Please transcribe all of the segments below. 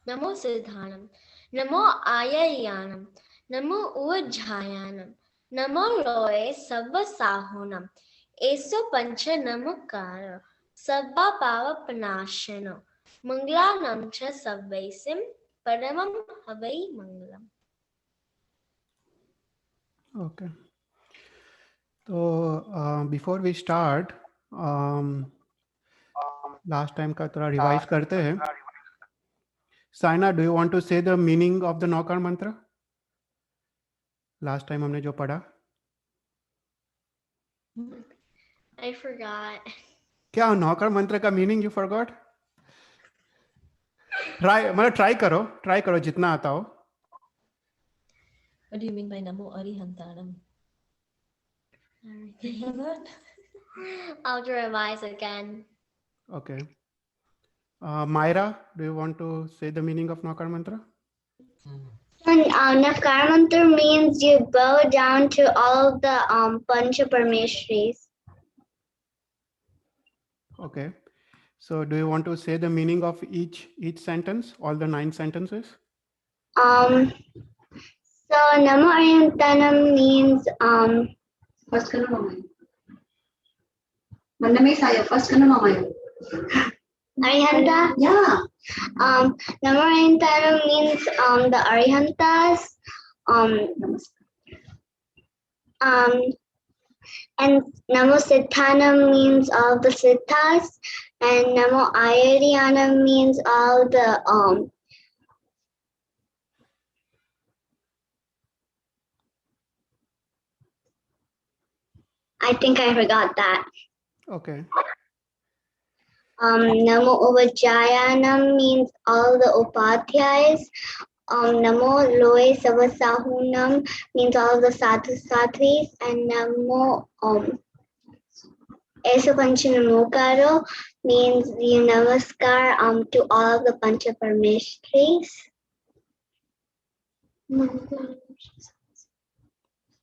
नमो सिद्धाणम, नमो आयर्याणम, नमो ऊर्ध्यायानम, नमो लोये सव्व साहुनम, एसो पंच नमकार, सब्बा पावपनाशनो, मंगलानां च सव्वैसिम, परमं हवै मंगलम. Okay. So before we start, last time का थोड़ा रिवाइज करते हैं. Saina, do you want to say the meaning of the नौकार मंत्र? Last time हमने जो पढ़ा. I forgot. क्या नौकार मंत्र का मीनिंग यू फॉरगॉट? ट्राई करो जितना आता हो. What do you mean by Namo Arihantaram? I'll revise again. Okay. Myra, do you want to say the meaning of नौकार मंत्र? Navkar mantra means you bow down to all of the Pancha Parmeshwaris. Okay. So do you want to say the meaning of each sentence, all the 9 sentences? So Namo Arihantanam means First kanu mamayo. Mandame saya first kanu mamayo. Arihanta. Yeah. Namo Arihantanam means the Arihantas. And Namo Siddhanam means all the siddhas, and Namo Ayaryanam means all the I think I forgot that. Okay. Namo Uvajayanam means all the upadhyayas. Namo Loe Savasahunam means all the sadhu sadhvis, and Namo Eso Panchanamokaro means you namaskar to all of the Pancha Parmeshwaris.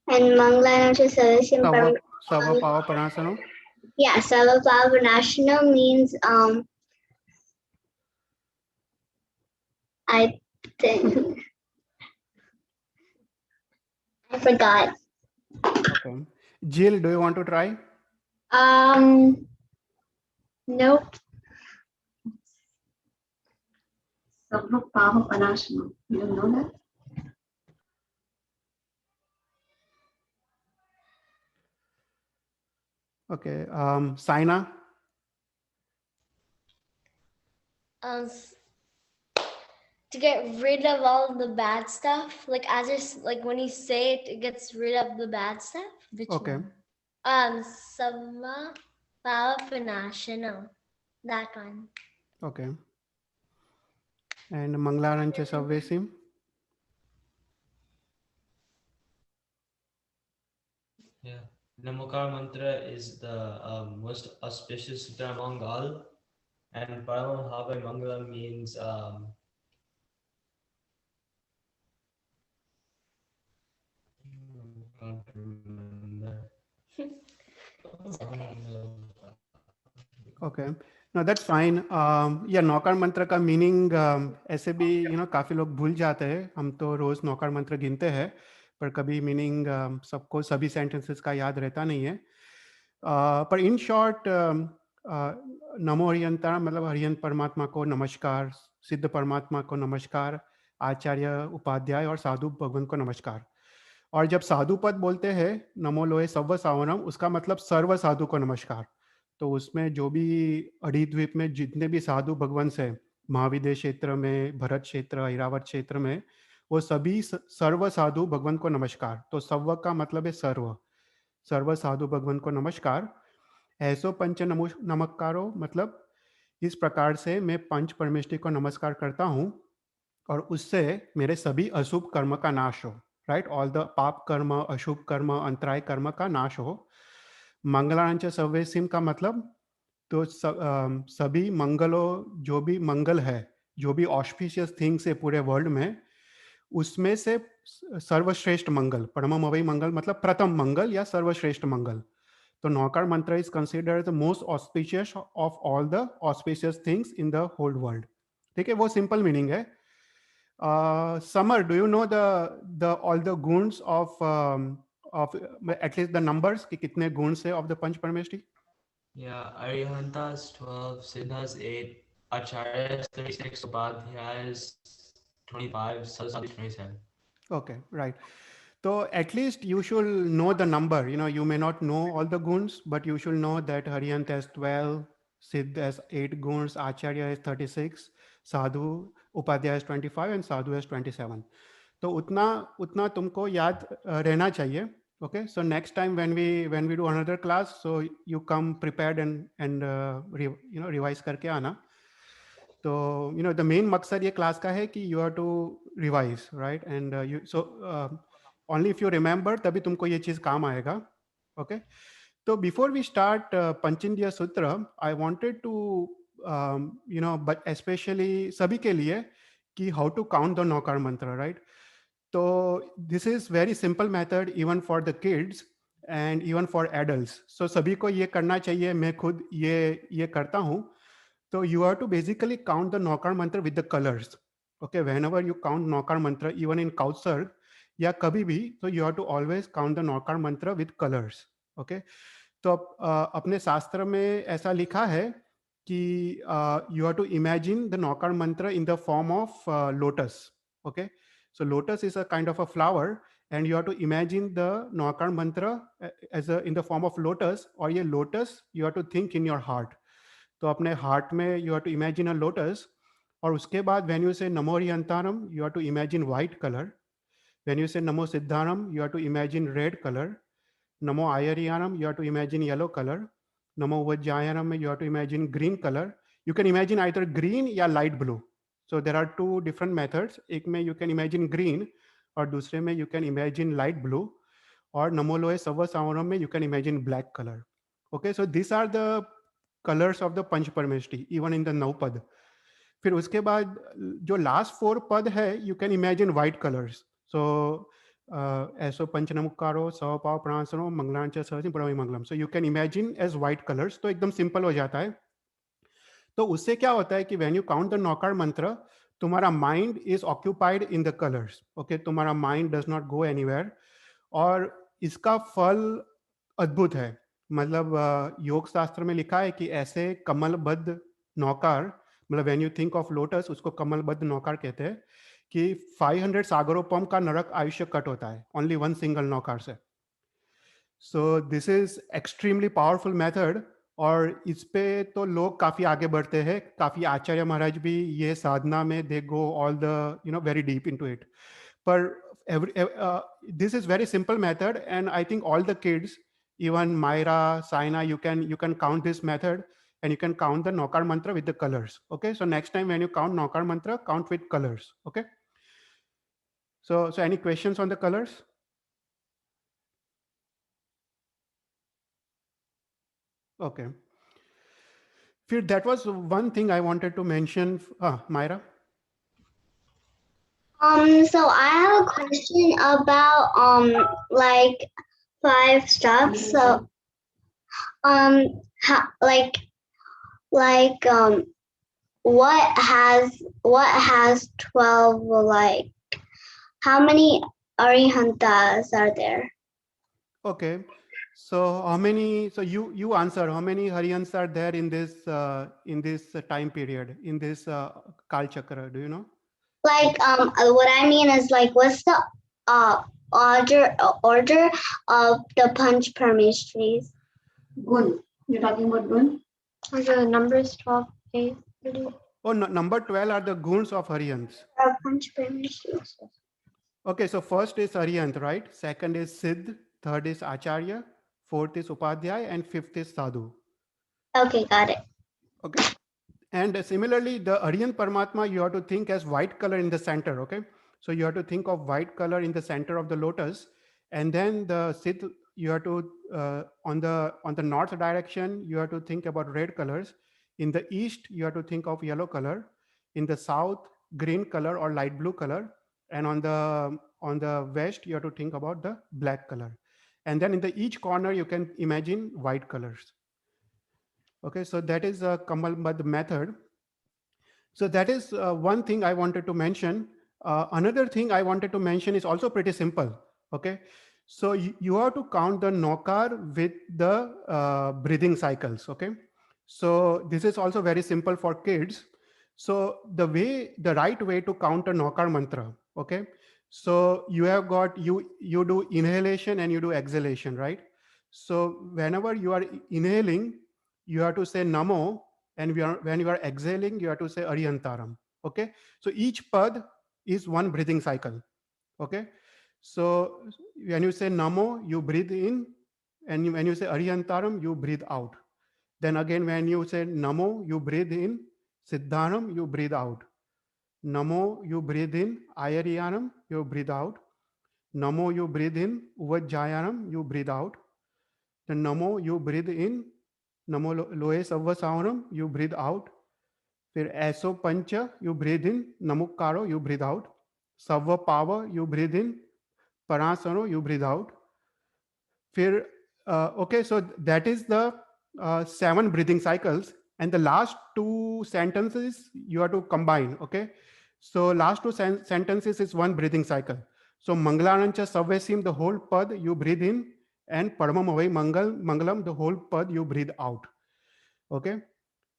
And Manglanam Sarvasim Sava Pava Pranasano? Yeah, Sarvapavanashana means I think I forgot. Okay. Jill, do you want to try? Nope. Sabha Pava Panashana. You don't know that? Okay. Saina? To get rid of all the bad stuff, like like when you say it, it gets rid of the bad stuff. Which Okay. one? Sama Pavapanashana. That one. Okay. And Manglarancha Savvesim? Yeah. Namokar mantra is the most auspicious Sutta among all, and Paramam Havai Mangalam means can't remember. Okay. No, that's fine. Yeah, नौकार मंत्र का meaning ऐसे भी काफी लोग भूल जाते हैं. हम तो रोज नौकार मंत्र गिनते हैं, पर कभी मीनिंग सबको सभी सेंटेंसेस का याद रहता नहीं है. पर इन शॉर्ट नमो हरियंता मतलब हरियंत परमात्मा को नमस्कार, सिद्ध परमात्मा को नमस्कार, आचार्य उपाध्याय और साधु भगवान को नमस्कार. और जब साधु पद बोलते हैं नमो लोहे सव्व सावनम, उसका मतलब सर्व साधु को नमस्कार. तो उसमें जो भी अड़ीद्वीप में जितने भी साधु भगवंश है, महाविद्य क्षेत्र में, भरत क्षेत्र, ऐरावत क्षेत्र में, वो सभी सर्व साधु भगवान को नमस्कार. तो सव्व का मतलब है सर्व, सर्व साधु भगवान को नमस्कार. ऐसो पंच नमस्कारो मतलब इस प्रकार से मैं पंच परमेष्टि को नमस्कार करता हूँ और उससे मेरे सभी अशुभ कर्म का नाश हो. राइट, ऑल द पाप कर्म, अशुभ कर्म, अंतराय कर्म का नाश हो. मंगलांच सव्यसिम का मतलब तो सभी मंगलों, जो भी मंगल है, जो भी ऑस्पिशियस थिंग्स है पूरे वर्ल्ड में, उसमें से सर्वश्रेष्ठ मंगल, परमम अवय मंगल मतलब प्रथम मंगल या सर्वश्रेष्ठ मंगल. तो Navkar mantra is considered the most auspicious of all the auspicious things in the whole world. ठीक है, वो सिंपल मीनिंग है. Summer, do you know the all the guns of at least the numbers कि कितने गुण से of the Panch Parameshti? Yeah, Arihantas 12, Siddhas 8, Acharyas 36, Upadhyayas 25, Saraswati 27. Okay, right. So at least you should know the number. You know, you may not know all the guns, but you should know that Hariyant has 12, Siddh has 8 guns, Acharya has 36, Sadhu, Upadhyaya has 25, and Sadhu has 27. तो उतना उतना तुमको याद रहना चाहिए. Okay, so next time when we do another class, so you come prepared and revise करके आना. तो the main मकसद ये class का है कि you have to revise, right? And only if you remember तभी तुमको ये चीज काम आएगा. Okay, so before we start Panchandya Sutra, I wanted to but especially सभी के लिए कि how to count the Naukar mantra, right? So this is very simple method even for the kids and even for adults. So सभी को ये करना चाहिए. मैं खुद ये करता हूँ. So you have to basically count the Naukar mantra with the colors. Okay, whenever you count Naukar mantra, even in Kautsar, या कभी भी, so you have to always count the Naukar mantra with colors. Okay, तो अपने शास्त्र में ऐसा लिखा है कि you have to imagine the Naukar mantra in the form of lotus. Okay, so lotus is a kind of a flower, and you have to imagine the Naukar mantra as in the form of lotus, or ये lotus you have to think in your heart. तो अपने heart में you have to imagine a lotus, और उसके बाद when you say नमो हरियंतारम you have to imagine white colour, when you say नमो सिद्धारम you have to imagine red colour, नमो आयरियानम you have to imagine yellow colour, नमो वज्जायनम में you have to imagine green colour. You can imagine either green या light blue. So there are two different methods. एक में you can imagine green और दूसरे में you can imagine light blue, और नमो लोए सव सावरम में you can imagine black colour. Okay, so this are the colors of the Panch Parmeshthi even in the nau pad. फिर उसके बाद जो लास्ट 4 पद है you can imagine white colors. So ऐसो पंच नमुकारो सव पाव प्राणसनो मंगलांच सहसी परमि मंगलम. So you can imagine as white colors. तो एकदम सिंपल हो जाता है. तो उससे क्या होता है कि when you count the नौकार मंत्र, तुम्हारा mind is occupied in the colors. Okay, तुम्हारा mind does not go anywhere. और इसका फल अद्भुत है. मतलब योग शास्त्र में लिखा है कि ऐसे कमलबद्ध नौकार, मतलब when you think of lotus, उसको कमलबद्ध नौकार कहते हैं, कि 500 सागरोपम का नरक आयुष्य कट होता है ओनली वन सिंगल नौकार से. सो this is extremely powerful method, और इस पे तो लोग काफी आगे बढ़ते हैं. काफी आचार्य महाराज भी ये साधना में they go all the very deep into it. पर this is very simple method, and I think all the kids, even Myra, Saina, you can count this method, and you can count the Naukar mantra with the colors. Okay, so next time when you count Naukar mantra, count with colors. Okay, so any questions on the colors? Okay, फिर that was one thing I wanted to mention. Myra. So I have a question about like 5 steps. So how, what has 12, like how many Arihantas are there? Okay, so how many? So you answer. How many Hariyans are there in this time period, in this Kal Chakra? Do you know? Like what I mean is, like, what's the order of the Panch Parameshtaris? Gun. You're talking about gun? The numbers 12, 8, 30. Oh, no, number 12 are the guns of Hariyans. Panch Parameshtaris. Okay, so first is Hariyant, right? Second is Siddh, third is Acharya, fourth is Upadhyay, and fifth is Sadhu. Okay, got it. Okay. And similarly, the Aryan Paramatma, you have to think as white color in the center. Okay, so you have to think of white color in the center of the lotus, and then the Siddh, you have to on the north direction, you have to think about red colors. In the east, you have to think of yellow color. In the south, green color or light blue color, and on the west, you have to think about the black color. And then in the each corner, you can imagine white colors. Okay, so that is a Kamal Mad method. So that is one thing I wanted to mention. Another thing I wanted to mention is also pretty simple. Okay, so you have to count the nokar with the breathing cycles. Okay, so this is also very simple for kids. So the right way to count a nokar mantra. Okay, so you have got you do inhalation and you do exhalation, right? So whenever you are inhaling, you have to say namo, and when you are exhaling, you have to say ariyantaram. Okay, so each pad is one breathing cycle. Okay, so when you say namo, you breathe in, and when you say ariyantaram, you breathe out. Then again, when you say namo, you breathe in, siddhanam, you breathe out. Namo, you breathe in, ayariyanam, you breathe out. Namo, you breathe in, uvajjayanam, you breathe out. Then namo, you breathe in, namo loe savvasavanam, you breathe out. फिर ऐसो पंच you breathe in, namukkaro you breathe out, savva pava you breathe in, parasano you breathe out. फिर okay, so that is the 7 breathing cycles, and the last 2 sentences you have to combine. Okay, so last 2 sentences is 1 breathing cycle. So mangalanancha savvesim, the whole pad you breathe in, and paramam avai mangalam, the whole pad you breathe out. Okay,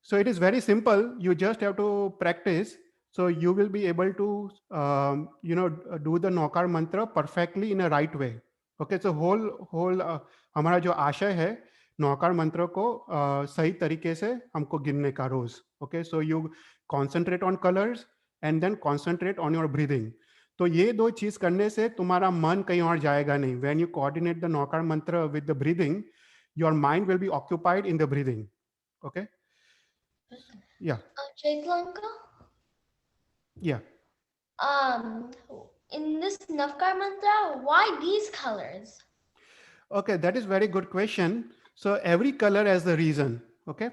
so it is very simple. You just have to practice. So you will be able to, do the नौकार mantra perfectly in a right way. Okay, so whole हमारा जो आशय है नौकार मंत्र को सही तरीके से हमको गिनने का रोज. Okay, so you concentrate on colors and then concentrate on your breathing. तो ये 2 चीज करने से तुम्हारा मन कहीं और जाएगा नहीं. When you coordinate the नौकार mantra with the breathing, your mind will be occupied in the breathing. Okay. Yeah. Chailanka, Yeah. in this Navkar mantra, why these colors? Okay, that is very good question. So every color has a reason. Okay,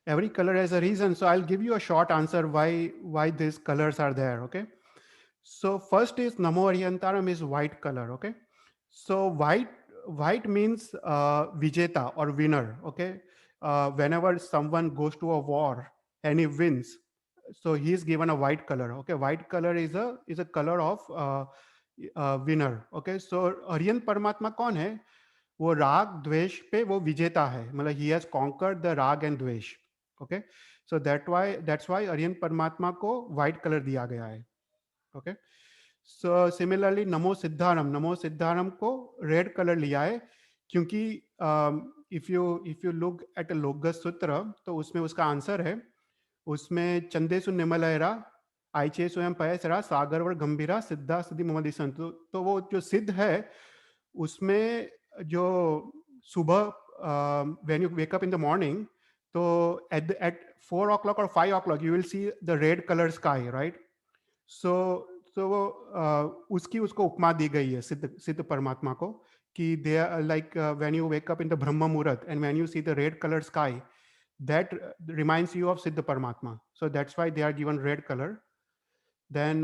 every color has a reason. So I'll give you a short answer why these colors are there. Okay, so first is Namo Ariyantaram is white color. Okay, so white means Vijeta or winner. Okay, whenever someone goes to a war and he wins, so he is given a white color. Okay, white color is a color of winner. Okay, so Aryan Paramatma कौन है? वो राग द्वेष पे वो विजेता है, मतलब he has conquered the राग and द्वेष. Okay, so that's why Aryan परमात्मा को white color दिया गया है. Okay, so similarly नमो सिद्धारम को red color लिया है क्योंकि if you look at a लोकगत सूत्र तो उसमें उसका आंसर है, उसमें चंदेसु निमलयरा आइचे स्वयं पयसरा सागरवर गंभीरा सिद्धा सिद्धि मोहम्मदी संत. तो वो जो सिद्ध है उसमें जो सुबह when you wake up in the morning, तो at 4 o'clock or 5 o'clock you will see the red color sky, right? So उसकी उसको उपमा दी गई है सिद्ध परमात्मा को कि they are like when you wake up in the Brahma Muhurat and when you see the red color sky, that reminds you of Siddha Paramatma. So that's why they are given red color. Then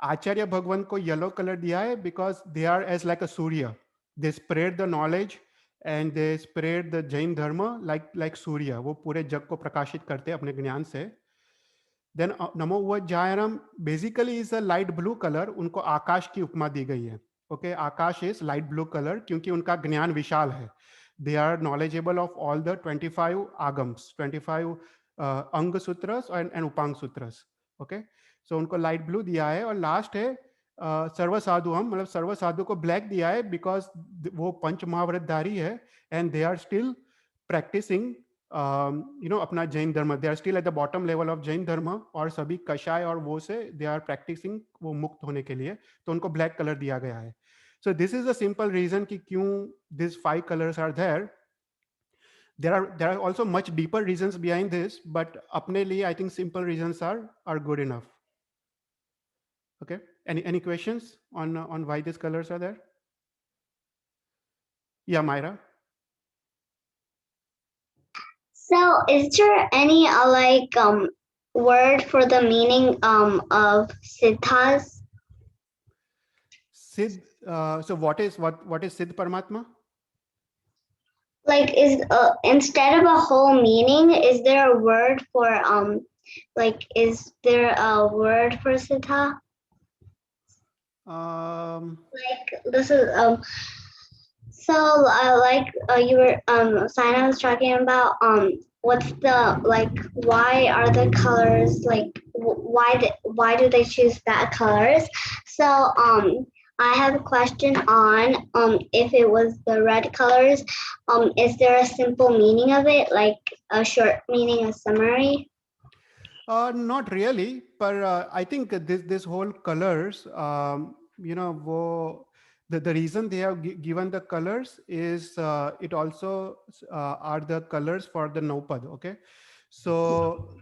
Acharya Bhagwan को yellow color दिया है because they are as like a Surya. They spread the knowledge and they spread the Jain dharma like Surya. वो पूरे जग को प्रकाशित करते हैं अपने ज्ञान से. Then Namo Uvajjayanam basically is a light blue color. उनको आकाश की उपमा दी गई है. Okay, Akash is light blue color क्योंकि उनका ज्ञान विशाल है. They are knowledgeable of all the 25 agams, 25 Anga Sutras and Upang Sutras. Okay, so उनको light blue दिया है. और last है सर्व साधु हम, मतलब सर्व साधु को ब्लैक दिया है बिकॉज वो पंच महाव्रतधारी है and they are still practising अपना जैन धर्म. They are still at the bottom level of Jain dharma और सभी कषाय और वो से दे आर प्रैक्टिसिंग वो मुक्त होने के लिए, तो उनको ब्लैक कलर दिया गया है. So this is the simple reason कि क्यों this 5 colours are there. There are also much deeper reasons behind this, but अपने लिए I think simple reasons are good enough. Okay. Any questions on why these colors are there? Yeah, Myra. So is there any word for the meaning of siddhas? Siddh. So what is Siddh Paramatma? Like is instead of a whole meaning, is there a word for is there a word for siddha? Like this is so you were Sina was talking about what's the like why are the colors like why do they choose that colors? So I have a question on if it was the red colors, is there a simple meaning of it, like a short meaning, a summary? Not really, but I think this whole colors, the reason they have given the colors is it also are the colors for the Nopad. Okay, so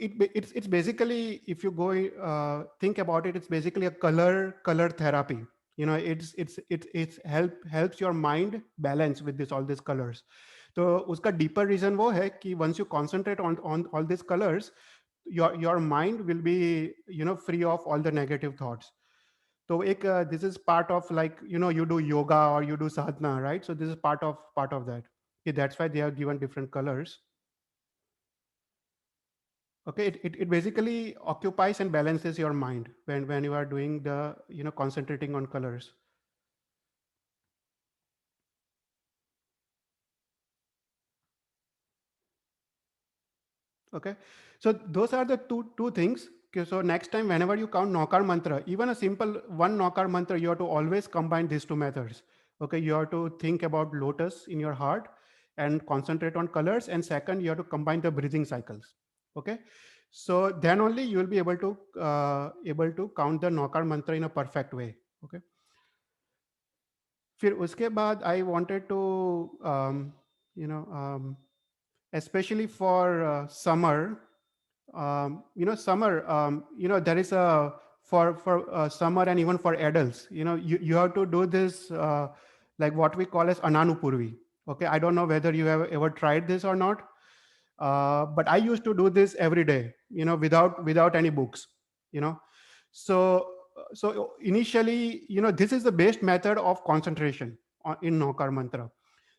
it's basically, if you go think about it, it's basically a color therapy. It's helps your mind balance with this all these colors. तो उसका deeper reason वो है कि once you concentrate on all these colors, your mind will be free of all the negative thoughts. So this is part of, like, you do yoga or you do sadhana, right? So this is part of that. Okay, that's why they are given different colors. Okay, it basically occupies and balances your mind when you are doing the concentrating on colors. Okay, so those are the two things. Okay, so next time whenever you count Nokar mantra, even a simple one Nokar mantra, you have to always combine these two methods. Okay, you have to think about lotus in your heart and concentrate on colors, and second, you have to combine the breathing cycles. Okay, so then only you will be able to count the Nokar mantra in a perfect way. Okay, फिर उसके बाद I wanted to especially for summer, summer, there is a for summer, and even for adults, you have to do this like what we call as Ananupurvi. Okay, I don't know whether you have ever tried this or not, but I used to do this every day, without any books, so initially, this is the best method of concentration in Nokar mantra.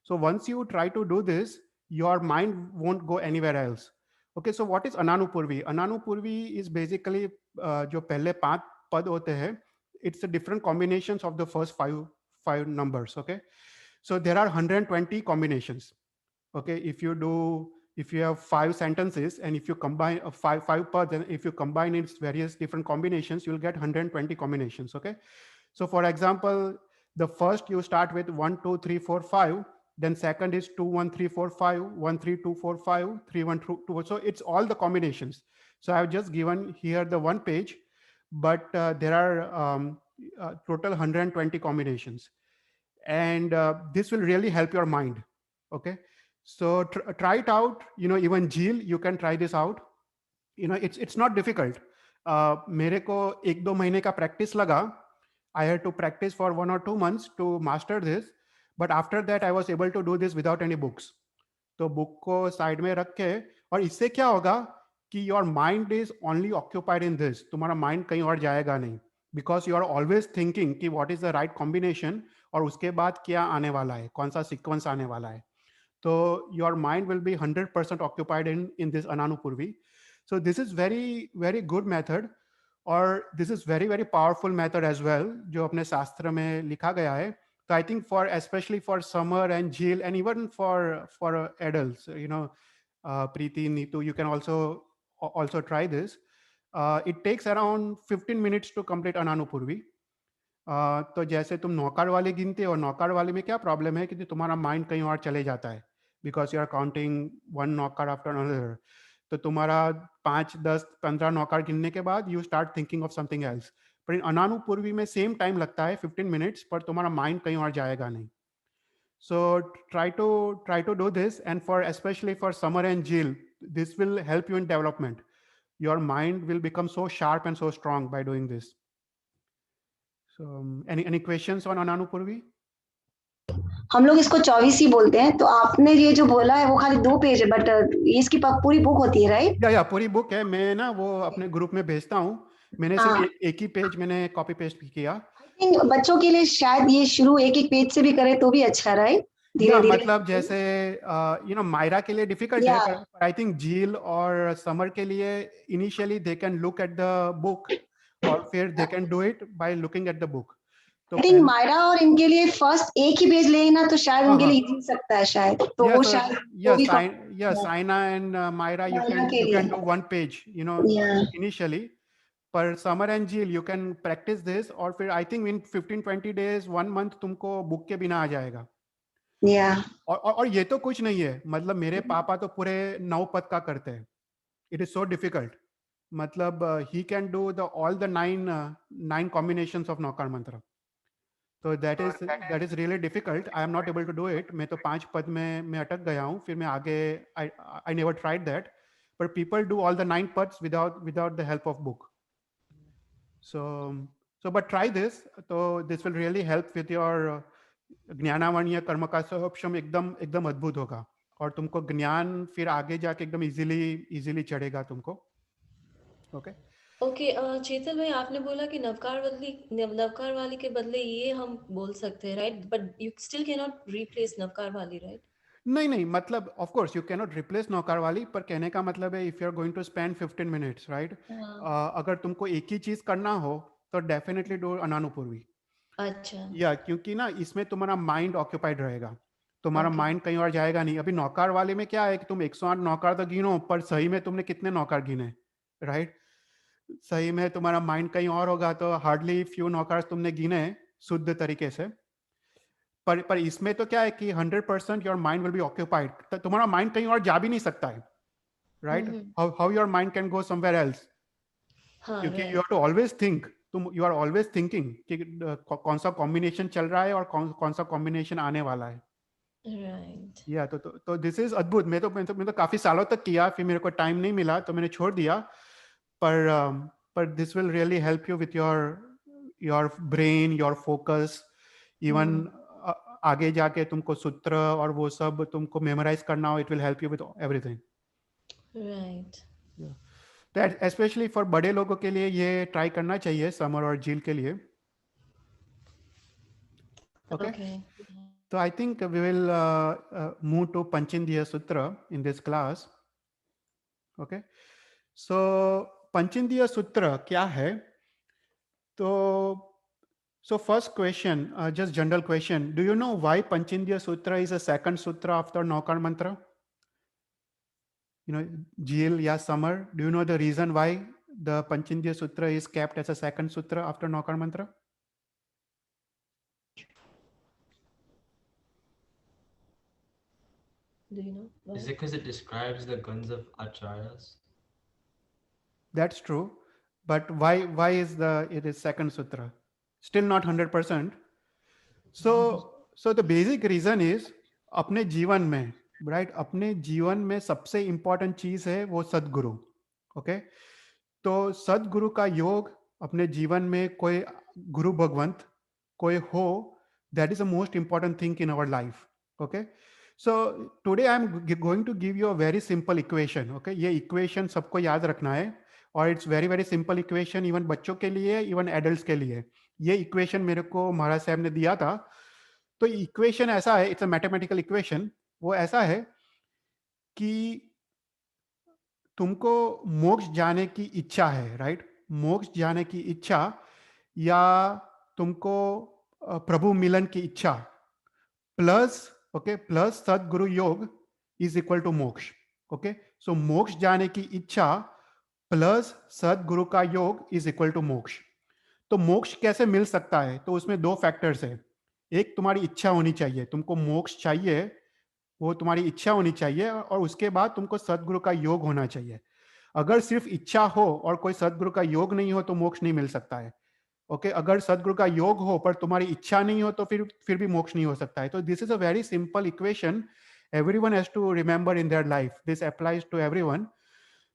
So once you try to do this, your mind won't go anywhere else. Okay, so what is Ananupurvi? Ananupurvi is basically जो पहले 5 पद होते हैं, it's the different combinations of the first five numbers. Okay, so there are 120 combinations. Okay, if you have 5 sentences, and if you combine five pads, and if you combine its various different combinations, you'll get 120 combinations. Okay, so for example, the first you start with 1 2 3 4 5, then second is 2 1 3 4 5, 1 3 2 4 5, 3 1 2. So it's all the combinations. So I've just given here the one page, but there are total 120 combinations, and this will really help your mind. Okay, so try it out. Even Jill, you can try this out. It's not difficult. मेरे को 1-2 महीने का practice लगा. I had to practice for 1 or 2 months to master this, but after that I was able to do this without any books. तो book को side में रख के, और इससे क्या होगा कि your mind is only occupied in this, तुम्हारा माइंड कहीं और जाएगा नहीं, because you are always thinking कि what is the right combination, और उसके बाद क्या आने वाला है, कौन सा सीक्वेंस आने वाला है. तो your mind will be 100% occupied in this Ananupurvi. So this is very very good method, और this is very very powerful method as well, जो अपने शास्त्र में लिखा गया है. So I think especially for Summer and Jill, and even for adults, Preeti, Neetu, you can also try this. It takes around 15 minutes to complete Ananupurvi. तो जैसे तुम नौकार वाले गिनते हो, नौकार वाले में क्या प्रॉब्लम है कि तुम्हारा माइंड कहीं और चले जाता है, because you are counting one Navkar after another. तो तुम्हारा 5 10 15 नौकार गिनने के बाद you start thinking of something else. पर इन अनानुपूर्वी में सेम टाइम लगता है 15 मिनट्स, पर तुम्हारा माइंड कहीं और जाएगा नहीं. So try to do this, and especially for Summer and Jill, this will help you in development. Your mind will become so sharp and so strong by doing this. So any questions on Ananupurvi? हम लोग इसको 24 ही बोलते हैं, तो आपने ये जो बोला है वो खाली 2 पेज है, बट इसकी पूरी बुक होती है, राइट? या पूरी बुक है. मैं ना वो अपने ग्रुप में भेजता हूँ. मैंने सिर्फ एक ही पेज मैंने कॉपी पेस्ट किया. आई थिंक बच्चों के लिए शायद ये शुरू एक पेज से भी करे तो भी अच्छा, राइट? धीरे-धीरे. मतलब जैसे मायरा के लिए डिफिकल्ट है, पर आई थिंक जील और समर के लिए initially they can look at the book, और फिर they can do it by looking at the book. तो आई थिंक मायरा और इनके लिए फर्स्ट एक ही पेज ले ना तो शायद उनके लिए इजी सकता है शायद, तो वो शायद वो भी Saina and Myra, you Myra के can लिए। do one page, you know, Yeah. initially. पर Summer and Jill, you can practice this, और फिर I think in 15-20 days, 1 month तुमको बुक के बिना आ जाएगा। Yeah. और ये तो कुछ नहीं है, मतलब मेरे पापा तो पूरे 9 पद का करते हैं। It is so difficult. मतलब he can do all the 9 combinations of नौकार मंत्र। तो that is really difficult. I am not able to do it. मैं तो 5 पद में मैं अटक गया हूँ, फिर मैं आगे I never tried that. But people do all the 9 pads without the help of book. So but try this. So this will really help with your ज्ञानावर्ण कर्म का सोपशम एकदम अद्भुत होगा, और तुमको ज्ञान फिर आगे जाके एकदम इजीली चढ़ेगा तुमको। ओके ओके चेतन भाई, आपने बोला कि नवकार वाली के बदले ये हम बोल सकते हैं, right? But you still can not replace Navkar वाली, राइट? नहीं, मतलब of course you can not replace Navkar वाली, पर कहने का मतलब है if you are going to spend 15 minutes, right, अगर तुमको एक ही चीज करना हो तो डेफिनेटली डू अनानुपूर्वी। अच्छा, या क्योंकि ना इसमें तुम्हारा माइंड ऑक्यूपाइड रहेगा, तुम्हारा Okay. माइंड कहीं और जाएगा नहीं। अभी नौकार वाले में क्या है कि तुम 108 नौकार तो गिनो, पर सही में तुमने कितने नौकार गिने, राइट? सही में तुम्हारा माइंड कहीं और होगा, तो हार्डली फ्यू नौकार तुमने गिने शुद्ध तरीके से। पर इसमें तो क्या है कि 100% your mind will be occupied, तुम्हारा माइंड कहीं और जा भी नहीं सकता है, right? How your mind can go somewhere else, हाँ, क्योंकि right. You have to always think, you are always thinking कि कौन सा कॉम्बिनेशन चल रहा है और कौन सा कॉम्बिनेशन आने वाला है। Right. या तो दिस इज अद्भुत। मैं तो काफी सालों तक किया, फिर मेरे को टाइम नहीं मिला तो मैंने छोड़ दिया। पर this will really help you with your brain, your focus. Even आगे जाके तुमको सूत्र और वो सब तुमको मेमोराइज करना हो, it will help you with everything. Right. तो स्पेशली फॉर बड़े लोगों के लिए ये ट्राई करना चाहिए, समर और झील के लिए। Okay. So I think we will move to Panchindriya Sutra in this class. Okay. So Panchindriya Sutra क्या है? So first question, just general question. Do you know why Panchindriya Sutra is a second sutra after Naukar Mantra? You know, Jil या Samar, do you know the reason why the Panchindriya Sutra is kept as a second sutra after Naukar Mantra? Do you know why? Is it because it describes the guns of acharyas? That's true, but why is it is second sutra? Still not 100%. So the basic reason is अपने जीवन में, right? अपने जीवन में सबसे important चीज है वो सद्गुरु, okay? तो सद्गुरु का योग अपने जीवन में कोई गुरु भगवंत कोई हो, that is the most important thing in our life, okay? So today I am going to give you a very simple equation, okay? ये equation सबको याद रखना है, और it's very very simple equation, even बच्चों के लिए, इवन एडल्ट्स के लिए। ये इक्वेशन मेरे को महाराज साहब ने दिया था। तो इक्वेशन ऐसा है, इट्स अ मैथमेटिकल इक्वेशन। वो ऐसा है कि तुमको मोक्ष जाने की इच्छा है, राइट? मोक्ष जाने की इच्छा, या तुमको प्रभु मिलन की इच्छा, प्लस प्लस सद्गुरु योग इज इक्वल टू मोक्ष, ओके? सो मोक्ष जाने की इच्छा प्लस सद्गुरु का योग इज इक्वल टू मोक्ष। तो मोक्ष कैसे मिल सकता है? तो उसमें दो फैक्टर्स है। एक तुम्हारी इच्छा होनी चाहिए, तुमको मोक्ष चाहिए, वो तुम्हारी इच्छा होनी चाहिए, और उसके बाद तुमको सद्गुरु का योग होना चाहिए। अगर सिर्फ इच्छा हो और कोई सद्गुरु का योग नहीं हो तो मोक्ष नहीं मिल सकता है, ओके? अगर सद्गुरु का योग हो पर तुम्हारी इच्छा नहीं हो तो फिर भी मोक्ष नहीं हो सकता है। तो this is a very simple equation, everyone has to remember in their life, this applies to everyone.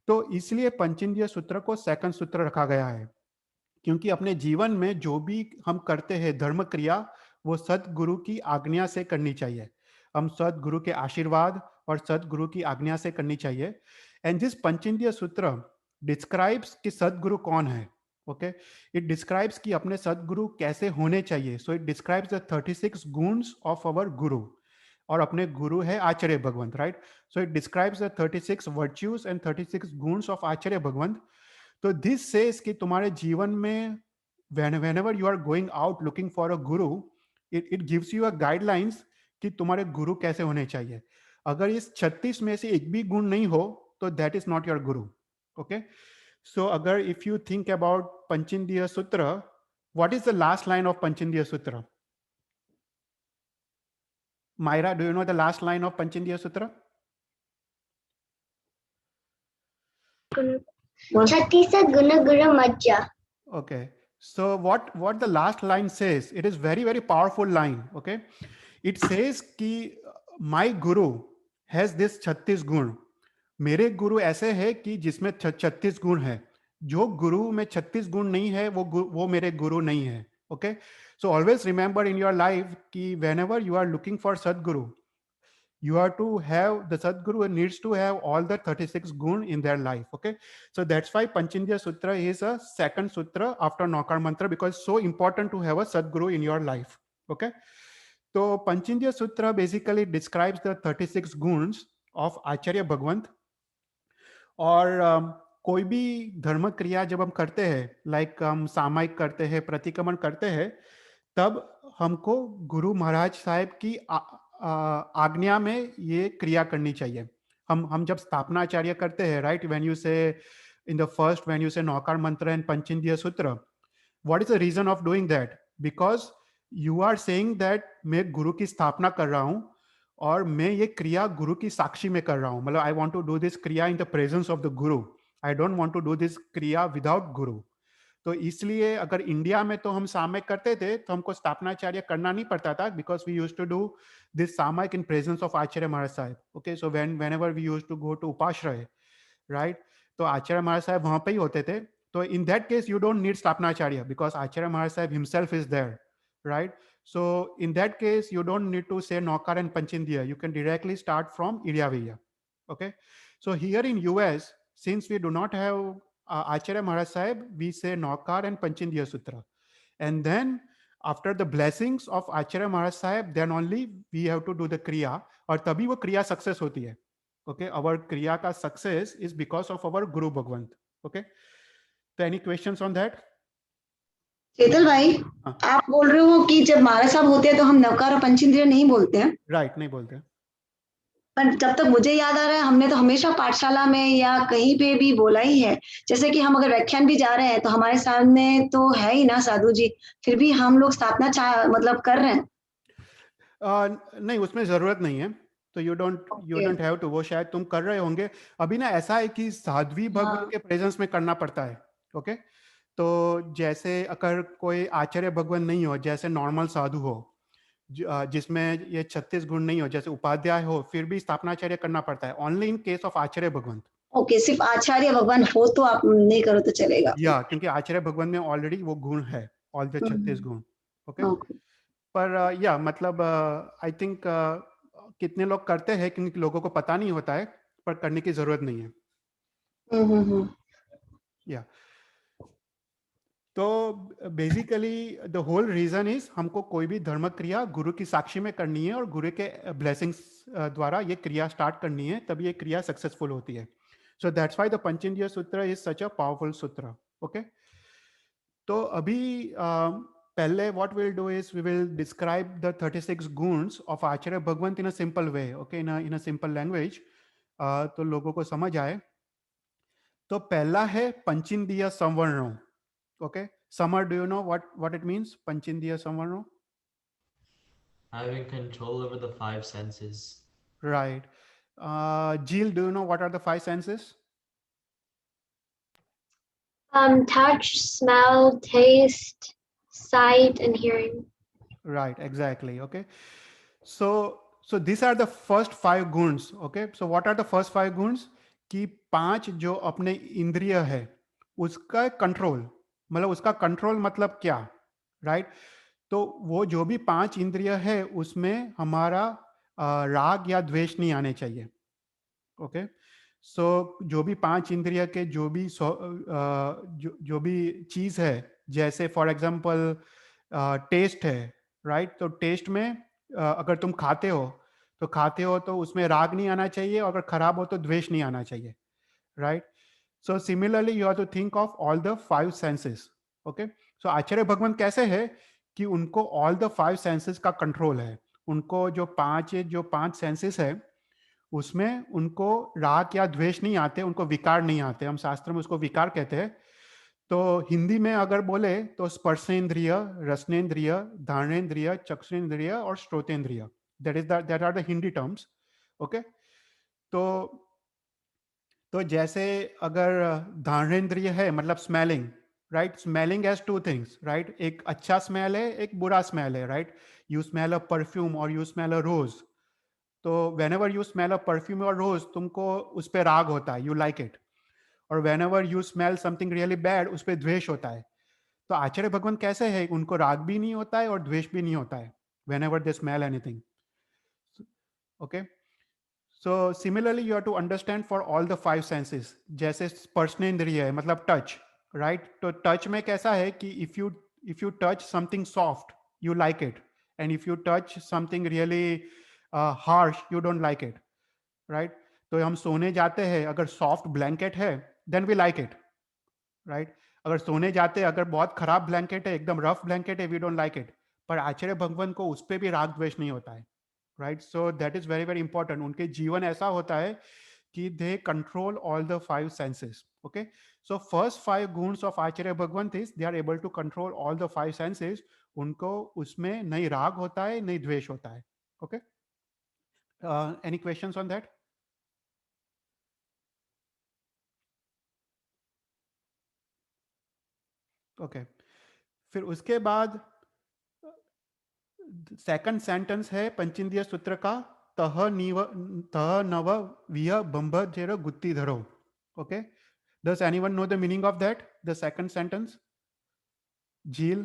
तो इसलिए पंचेंद्रिय सूत्र को सेकंड सूत्र रखा गया है, क्योंकि अपने जीवन में जो भी हम करते हैं धर्म क्रिया, वो सद्गुरु की आज्ञा से करनी चाहिए। हम सद्गुरु के आशीर्वाद और सद्गुरु की आज्ञा से करनी चाहिए। एंड दिस पंचेंद्रिय सूत्र डिस्क्राइब्स कि सद्गुरु कौन है, ओके? इट डिस्क्राइब्स कि अपने सद्गुरु कैसे होने चाहिए। सो इट डिस्क्राइब्स द 36 गुण्स ऑफ अवर गुरु, और अपने गुरु है आचार्य भगवंत, right? So it describes the 36 virtues and 36 गुण्स ऑफ आचार्य भगवंत। तो दिस सेज कि तुम्हारे जीवन में whenever you are going out looking for a guru, it gives you a guidelines कि तुम्हारे गुरु कैसे होने चाहिए. अगर इस 36 में से एक भी गुण नहीं हो तो that is not your guru. Okay, so अगर if you think about Panchindriya Sutra, what is the last line of Panchindriya Sutra? Myra, do you know the last line of Panchindriya Sutra? Chattisa Guna Guru Majja. Okay, so what the last line says, it is very, very powerful line. Okay, it says कि my guru has this 36 गुण. मेरे गुरु ऐसे है कि जिसमें 36 गुण है. जो गुरु में 36 गुण नहीं है वो मेरे गुरु नहीं है. Okay, so always remember in your life कि whenever you are looking for Sadguru, you are to have the Sadguru needs to have all the 36 gun in their life. Okay, so that's why Panchindriya Sutra is a second sutra after Naukar Mantra, because it's so important to have a Sadguru in your life. Okay, so Panchindriya Sutra basically describes the 36 guns of Acharya Bhagwant. और कोई भी धर्म क्रिया जब हम करते हैं, like हम सामायिक करते हैं, प्रतिक्रमण करते हैं, तब हमको गुरु महाराज साहब की आज्ञा में ये क्रिया करनी चाहिए. हम जब स्थापनाचार्य करते हैं, right, when you say in the first, when you say Navkar mantra and Panchendriya sutra, what is the reason of doing that? Because you are saying that मैं गुरु की स्थापना कर रहा हूं और मैं ये क्रिया गुरु की साक्षी में कर रहा हूं. मतलब I want to do this kriya in the presence of the guru. I don't want to do this kriya without guru. तो इसलिए अगर इंडिया में तो हम सामयिक करते थे तो हमको स्थापनाचार्य करना नहीं पड़ता था, because we used to do this samayik in presence of Acharya Maharaj Sahab. Okay, so whenever we used to go to upashray, right, तो आचार्य महाराज साहब वहां पे ही होते थे. तो in that case you don't need sthapanacharya because Acharya Maharaj Sahab himself is there, right. So in that case, you don't need to say Naukar and Panchindriya. You can directly start from Iriyaviriya. Okay. So here in US, since we do not have Acharya Maharaj Sahib, we say Naukar and Panchindriya Sutra. And then after the blessings of Acharya Maharaj Sahib, then only we have to do the Kriya. और तभी वो क्रिया success होती है. Okay. Our क्रिया का success is because of our Guru Bhagwant. Okay. So any questions on that? चेतल भाई, आप बोल रहे हो कि जब महाराज साहब होते हैं तो हम नवकार और पंचेंद्रिय नहीं बोलते हैं? राइट, नहीं बोलते. पर जब तक मुझे याद आ रहा है, हमने तो हमेशा पाठशाला में या कहीं पे भी बोला ही है. जैसे कि हम अगर व्याख्यान भी जा रहे हैं तो हमारे सामने तो है ही ना साधु जी, फिर भी हम लोग स्थापना मतलब कर रहे हैं. नहीं, उसमें जरूरत नहीं है. तो यू डोंट हैव टू. वो शायद तुम कर रहे होंगे. अभी ना ऐसा है कि साध्वी भगवान के प्रेजेंस में करना पड़ता है. ओके, तो जैसे अगर कोई आचार्य भगवान नहीं हो, जैसे नॉर्मल साधु हो जिसमें ये 36 गुण नहीं हो, जैसे उपाध्याय हो, फिर भी स्थापनाचार्य करना पड़ता है. Only in case of Acharya भगवान. ओके, सिर्फ आचार्य भगवान हो तो आप नहीं करो तो चलेगा. या क्योंकि आचार्य भगवान में ऑलरेडी वो गुण है, ऑल द 36 गुण. ओके, पर या मतलब आई थिंक कितने लोग करते हैं क्योंकि लोगों को पता नहीं होता है, पर करने की जरूरत नहीं है. या तो basically the whole reason is हमको कोई भी धर्म क्रिया गुरु की साक्षी में करनी है और गुरु के ब्लेसिंग्स द्वारा ये क्रिया स्टार्ट करनी है, तभी ये क्रिया सक्सेसफुल होती है. So that's why the Panchendriya sutra is such a powerful sutra. Okay, तो अभी पहले what will do is we will describe the 36 गुण्स of Acharya Bhagwant in a simple way. Okay, in a simple language, तो लोगों को समझ आए. तो पहला है पंचेंद्रिय संवरणों. Okay, Samar, do you know what it means? Panchindriya Samvarno? Having control over the 5 senses. Right. Jill, do you know what are the 5 senses? Touch, smell, taste, sight, and hearing. Right, exactly. Okay. So these are the first 5 guns. Okay. So what are the first 5 guns? कि 5 जो अपने इंद्रिय है उसका control, मतलब उसका control मतलब क्या, राइट. तो वो जो भी 5 इंद्रिय है उसमें हमारा राग या द्वेष नहीं आने चाहिए. ओके, सो जो भी 5 इंद्रिय के जो भी चीज है, जैसे फॉर एग्जांपल टेस्ट है, राइट. तो टेस्ट में अगर तुम खाते हो तो उसमें राग नहीं आना चाहिए, अगर खराब हो तो द्वेष नहीं आना चाहिए, right. So similarly, you have to think of all the 5 senses. Okay. So आचार्य भगवंत कैसे है कि उनको all the 5 senses का control है. उनको जो 5 senses है उसमें उनको राग या द्वेष नहीं आते, उनको विकार नहीं आते. हम शास्त्र में उसको विकार कहते हैं. तो हिंदी में अगर बोले तो स्पर्शेंद्रिय, रसनेन्द्रिय, धारणेन्द्रिय, चक्षुरेंद्रिय और श्रोतेंद्रिय. that are the Hindi terms. Okay. तो जैसे अगर धारणेन्द्रिय है मतलब smelling, right. Smelling has 2 things, right. एक अच्छा स्मेल है, एक बुरा स्मेल है, right. You smell a perfume और यू स्मेल अ रोज. तो whenever you smell a perfume or rose, तुमको उस पे राग होता है, you like it. और whenever you smell something really bad, उस पे द्वेष होता है. तो आचार्य भगवान कैसे है, उनको राग भी नहीं होता है और द्वेष भी नहीं होता है whenever they smell anything. Okay. So similarly, you have to understand for all the 5 senses. जैसे स्पर्शनेंद्रिय है मतलब टच, राइट. तो टच में कैसा है कि if you touch something soft, you like it, and if you touch something really harsh, you don't like it, right. तो हम सोने जाते हैं, अगर सॉफ्ट ब्लैंकेट है then we like it, right. अगर सोने जाते हैं, अगर बहुत खराब ब्लैंकेट है, एकदम रफ ब्लैंकेट है, we don't like it. पर आचार्य भगवान को उस पे भी राग द्वेष नहीं होता है, right. So that is very very important. उनके जीवन ऐसा होता है कि they control all the 5 senses. Okay. So first 5 guns of Acharya Bhagwant is they are able to control all the 5 senses. उनको उसमें नहीं राग होता है, नहीं द्वेष होता है. Okay. Any questions on that? Okay. फिर उसके बाद सेकंड सेंटेंस है पंचेंद्रिय सूत्र का, तह नव विय बंभजेर गुत्ती धरो. Okay. Does anyone know the meaning of that? The second sentence? Jeel?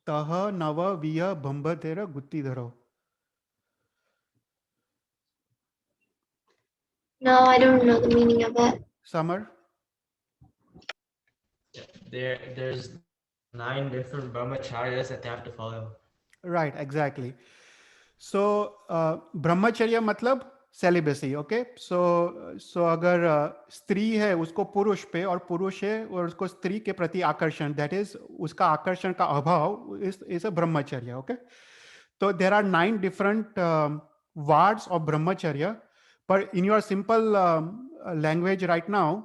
तह नव विय बंभजेर गुत्ती धरो. No, I don't know the meaning of it. Summer? There's 9 different brahmacharyas that they have to follow. Right, exactly. So ब्रह्मचर्य मतलब celibacy. Okay. सो अगर स्त्री है उसको पुरुष पे, और पुरुष है और उसको स्त्री के प्रति आकर्षण, दैट इज उसका आकर्षण का अभाव इज अ ब्रह्मचर्य. ओके. तो there are 9 different words of brahmacharya, पर in your simple language right now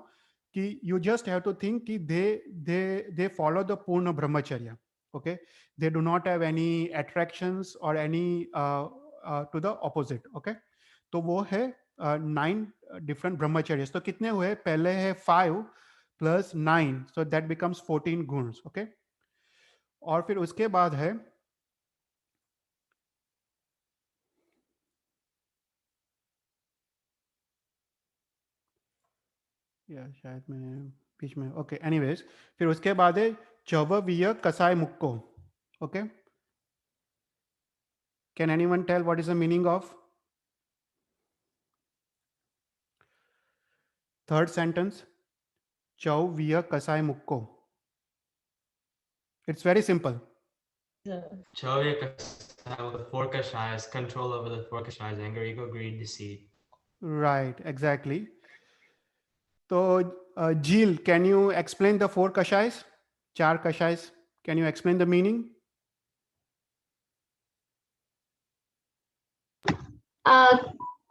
कि you just have to think कि they follow the पूर्ण ब्रह्मचर्य. Okay. They do not have any attractions or any to the opposite. Okay. तो वो है 9 different ब्रह्मचर्य. तो कितने हुए, पहले है 5 plus 9, so that becomes 14 गुण्स. Okay. और फिर उसके बाद है शायद मैंने बीच में. ओके. एनीवेज, फिर उसके बाद है चववीय कसाय मुक्को. Okay. Can anyone tell what is the meaning of third sentence, चववीय कसाय मुक्को? It's very simple. Chavya Kasaya, the 4 kashayas, control over the 4 kashayas: anger, ego, greed, deceit. Right, exactly. So, Jeel, can you explain the 4 kashayas? 4 kashayas. Can you explain the meaning?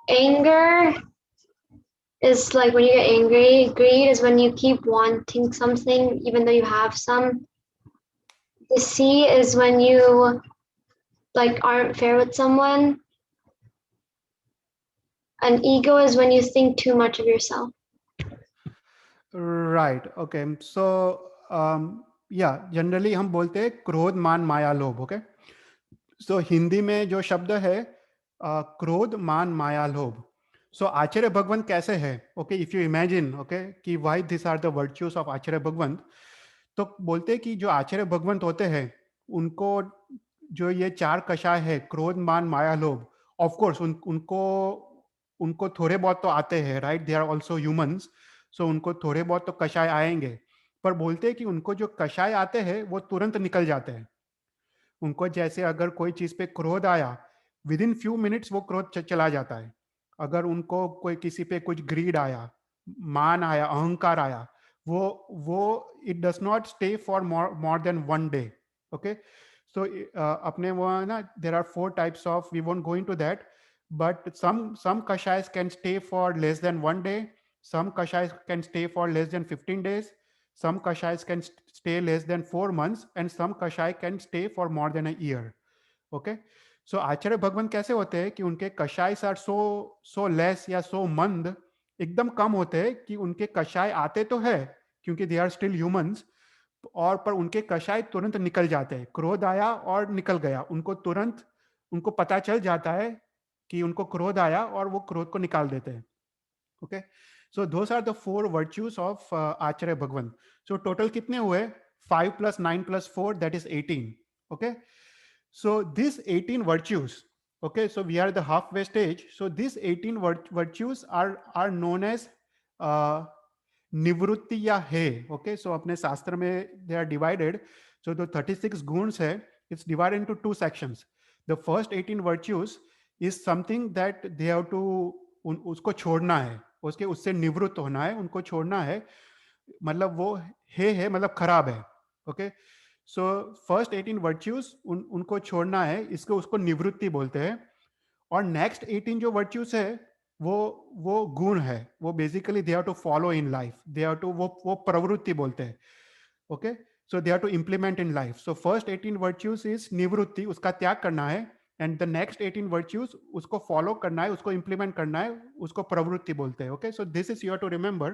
Anger is like when you get angry. Greed is when you keep wanting something even though you have some. Deceit is when you like aren't fair with someone. And ego is when you think too much of yourself. Right. Okay. So, yeah, generally हम बोलते हैं क्रोध, मान, माया, लोभ. Okay. So Hindi में जो शब्द है क्रोध, मान, माया, लोभ. So आचार्य भगवंत कैसे है? Okay. If you imagine, okay, कि why these are the virtues of आचार्य भगवंत, तो बोलते हैं कि जो आचार्य भगवंत होते हैं उनको जो ये 4 कषाय है, क्रोध, मान, माया, लोभ, ऑफ कोर्स उनको थोड़े बहुत तो आते हैं, right. They are also humans. सो उनको थोड़े बहुत तो कषाय आएंगे, पर बोलते हैं कि उनको जो कषाय आते हैं वो तुरंत निकल जाते हैं. उनको जैसे अगर कोई चीज पे क्रोध आया विद इन फ्यू मिनट्स वो क्रोध चला जाता है। अगर उनको कोई किसी पे कुछ ग्रीड आया, मान आया, अहंकार आया, वो it does not stay for more than one day. Okay, so अपने वो है ना, there are 4 types of, we won't go into that, but some kashayas can stay for less than 1 day, some kashayas can stay for less than 15 days, some kashayas can stay less than 4 months, and some kashay can stay for more than a year. Okay, so आचार्य भगवान कैसे होते हैं कि उनके कषायस are so less या सो मंद, एकदम कम होते हैं कि उनके कषाय आते तो है क्योंकि दे आर स्टिल ह्यूमंस, और पर उनके कषाय तुरंत निकल जाते हैं। क्रोध आया और निकल गया, उनको तुरंत उनको पता चल जाता है कि उनको क्रोध आया और वो क्रोध को निकाल देते हैं। Okay, so those are the 4 virtues of Acharya Bhagwan. So total कितने हुए? 5 + 9 + 4, that is 18। Okay, so these 18 virtues, okay, so we are the halfway stage, so these 18 virtues are known as nivrutti ya he। okay, so apne shastra mein they are divided, so the 36 guns hai, it's divided into 2 sections। the first 18 virtues is something that they have to usko chhodna hai, उससे निवृत्त होना है, उनको छोड़ना है, मतलब वो है मतलब खराब है। ओके, सो फर्स्ट 18 वर्च्यूज उनको छोड़ना है, इसको उसको निवृत्ति बोलते हैं। और नेक्स्ट 18 जो वर्च्यूज है वो गुण है, वो basically they have to follow in life, they have to वो प्रवृत्ति बोलते हैं। Okay, so they have to implement in life. So first 18 virtues is nivritti, उसका त्याग करना है, एंड द नेक्स्ट 18 वर्च्यूज उसको फॉलो करना है, उसको इम्प्लीमेंट करना है, उसको प्रवृत्ति बोलते हैं। Okay, so this is you have to remember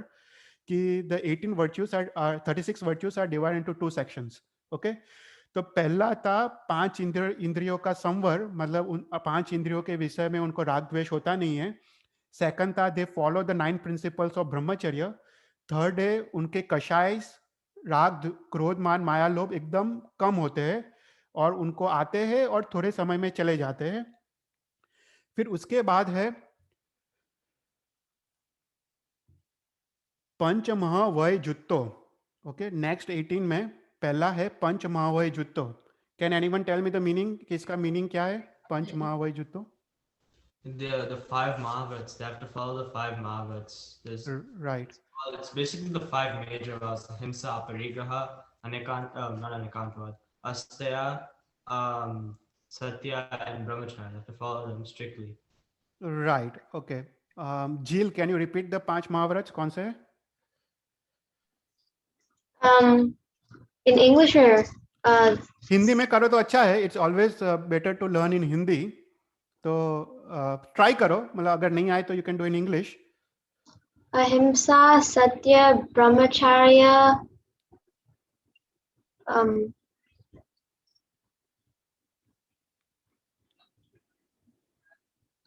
कि the 18 virtues are 36 virtues are divided into 2 sections. Okay, तो पहला था 5 इंद्रियों का संवर, मतलब उन 5 इंद्रियों के विषय में उनको राग द्वेष होता नहीं है। सेकंड था they follow the 9 principles of ब्रह्मचर्य। थर्ड है उनके कषाय राग क्रोध मान माया लोभ एकदम कम होते हैं और उनको आते हैं और थोड़े समय में चले जाते हैं। फिर उसके बाद है पंच महावय जुत्तो। ओके, नेक्स्ट 18 में पहला है पंच महावय जुत्तो। Can anyone tell me the meaning, कि इसका मीनिंग क्या है पंच महावय जुत्तो? The 5 Mahavrats, they have to follow the 5 Mahavrats. Right. Well, it's basically the 5 major laws: Himsa, Aparigraha, not Anekantavad, Asteya, Satya, and Brahmacharya. You have to follow them strictly. Right. Okay. Jill, can you repeat the 5 Mahavrats? कौन से हैं? In English or Hindi में करो तो अच्छा है, it's always better to learn in Hindi. तो try करो, मतलब अगर नहीं आए तो you can do in English. Ahimsa, Satya, Brahmacharya,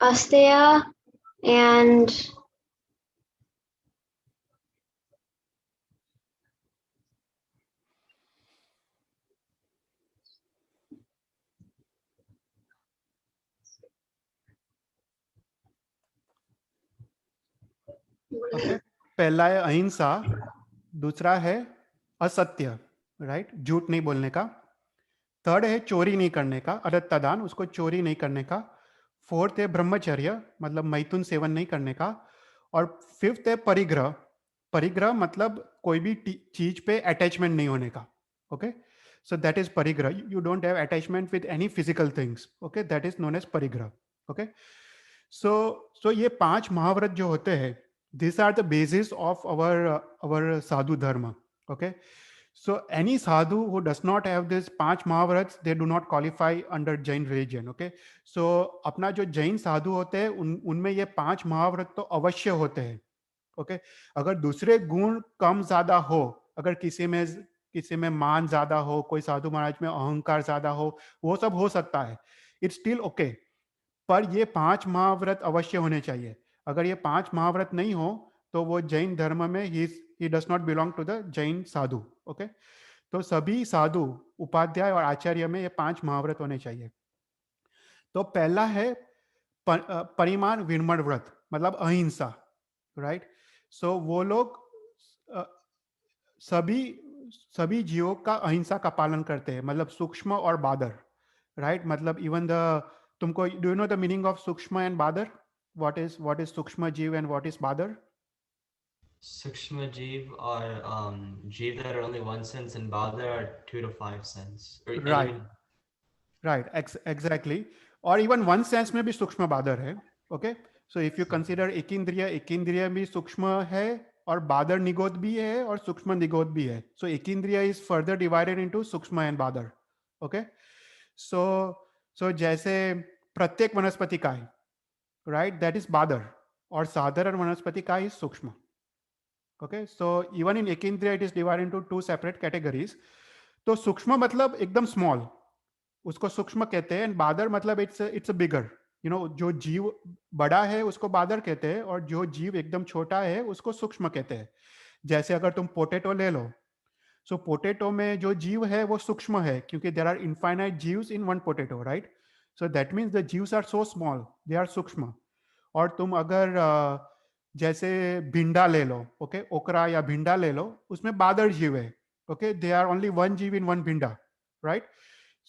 Asteya, and okay. पहला है अहिंसा, दूसरा है असत्य, राइट, झूठ नहीं बोलने का। थर्ड है चोरी नहीं करने का, अदत्तदान, उसको चोरी नहीं करने का। फोर्थ है ब्रह्मचर्य, मतलब मैथुन सेवन नहीं करने का। और फिफ्थ है परिग्रह। परिग्रह मतलब कोई भी चीज पे अटैचमेंट नहीं होने का। Okay, so that is parigraha, you don't have attachment with any physical things. Okay, that is known as parigraha. Okay, so ये 5 महाव्रत जो होते हैं, these are the basis of our sadhu dharma. Okay, so any sadhu who does not have this 5 mahavrats, they do not qualify under Jain religion. Okay, so अपना जो जैन साधु होते हैं उनमें ये 5 महाव्रत तो अवश्य होते हैं। okay, अगर दूसरे गुण कम ज्यादा हो, अगर किसी में मान ज्यादा हो, कोई साधु महाराज में अहंकार ज्यादा हो, वो सब हो सकता है, इट्स स्टिल ओके, पर ये 5 महाव्रत अवश्य होने चाहिए। अगर ये 5 महाव्रत नहीं हो तो वो जैन धर्म में ही does not belong to the Jain sadhu. Okay, तो सभी साधु, उपाध्याय और आचार्य में ये 5 महाव्रत होने चाहिए। तो पहला है परिमाण विनम्र व्रत, मतलब अहिंसा, राइट। सो वो लोग सभी जीवों का अहिंसा का पालन करते हैं, मतलब सूक्ष्म और बादर, राइट, मतलब इवन द तुमको, do you know the meaning of Sukshma and Badar? What is Sukshma Jeev and what is Badar? Sukshma Jeev are Jeev that are only 1 cent, and Badar are 2 to 5 cents. Or, and Right. even- Right, exactly. Or even one sense में भी सूक्ष्म बादर है. Okay, so if you consider एकेंद्रिय भी सूक्ष्म है और बादर निगोद भी है और सूक्ष्म निगोद भी है. So एकेंद्रिय is further divided into सूक्ष्म and बादर. Okay, so जैसे प्रत्येक वनस्पति का है, right, that is बादर, और साधारण वनस्पति का is सूक्ष्म. Okay, so even in एकेंद्रिय it is divided into 2 separate categories. तो सूक्ष्म मतलब एकदम small, उसको सूक्ष्म कहते हैं. एंड बादर मतलब इट्स बिगर, यू नो, जो जीव बड़ा है उसको बादर कहते हैं और जो जीव एकदम छोटा है उसको सूक्ष्म कहते हैं. जैसे अगर तुम पोटैटो ले लो, सो पोटैटो में जो जीव है वो सूक्ष्म है क्योंकि there are infinite jivs in one potato, right. So that means the jivs are so small, they are sukshma. और तुम अगर जैसे भिंडा ले लो, ओके, ओकरा या भिंडा ले लो, उसमें बादर जीव है. Okay, they are only one jiv in one भिंडा, right.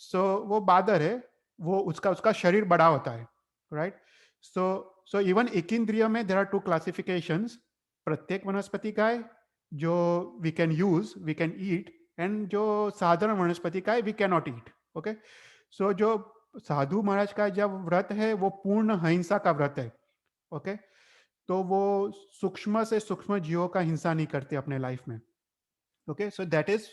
सो वो बादर है, वो उसका शरीर बड़ा होता है, राइट. सो इवन एकेंद्रिय में देयर आर 2 क्लासिफिकेशंस. प्रत्येक वनस्पति का है जो we can use, we can eat, and जो साधारण वनस्पति का है we can not eat. Okay, so जो साधु महाराज का जब व्रत है वो पूर्ण अहिंसा का व्रत है. ओके, तो वो सूक्ष्म से सूक्ष्म जीवों का हिंसा नहीं करते अपने लाइफ में. ओके, सो दैट इज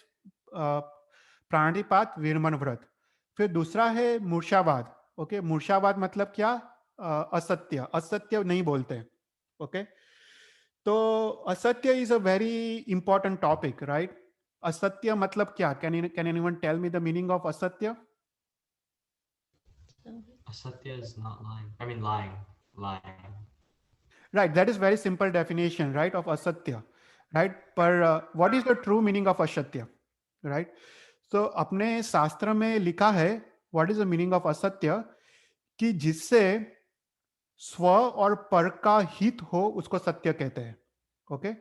प्राणिपात विरमण व्रत. फिर दूसरा है मूर्छावाद. ओके, मूर्छावाद मतलब क्या? असत्य नहीं बोलते. ओके, तो asatya is a very important topic, right. असत्य मतलब क्या? Can anyone tell me the meaning of asatya? Asatya is not lying. I mean lying. Right, that is very simple definition, right, of asatya, right. But what is the true meaning of asatya, right? So अपने शास्त्र में लिखा है what is the meaning of असत्य, कि जिससे स्व और पर का हित हो उसको सत्य कहते हैं. ओके,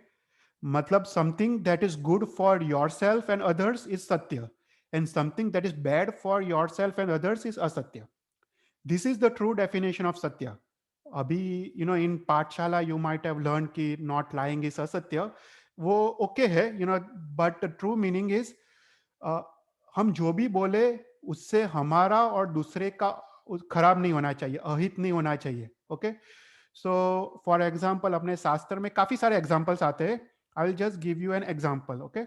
मतलब something that is good for yourself and others is satya, and something that is bad for yourself and others is asatya. This is the true definition of satya. अभी you know in पाठशाला you might have learned कि not lying is असत्य. वो okay है, you know, but the true meaning is हम जो भी बोले उससे हमारा और दूसरे का खराब नहीं होना चाहिए, अहित नहीं होना चाहिए. ओके, सो फॉर एग्जाम्पल अपने शास्त्र में काफी सारे एग्जाम्पल्स आते हैं. I will just give you an example. Okay,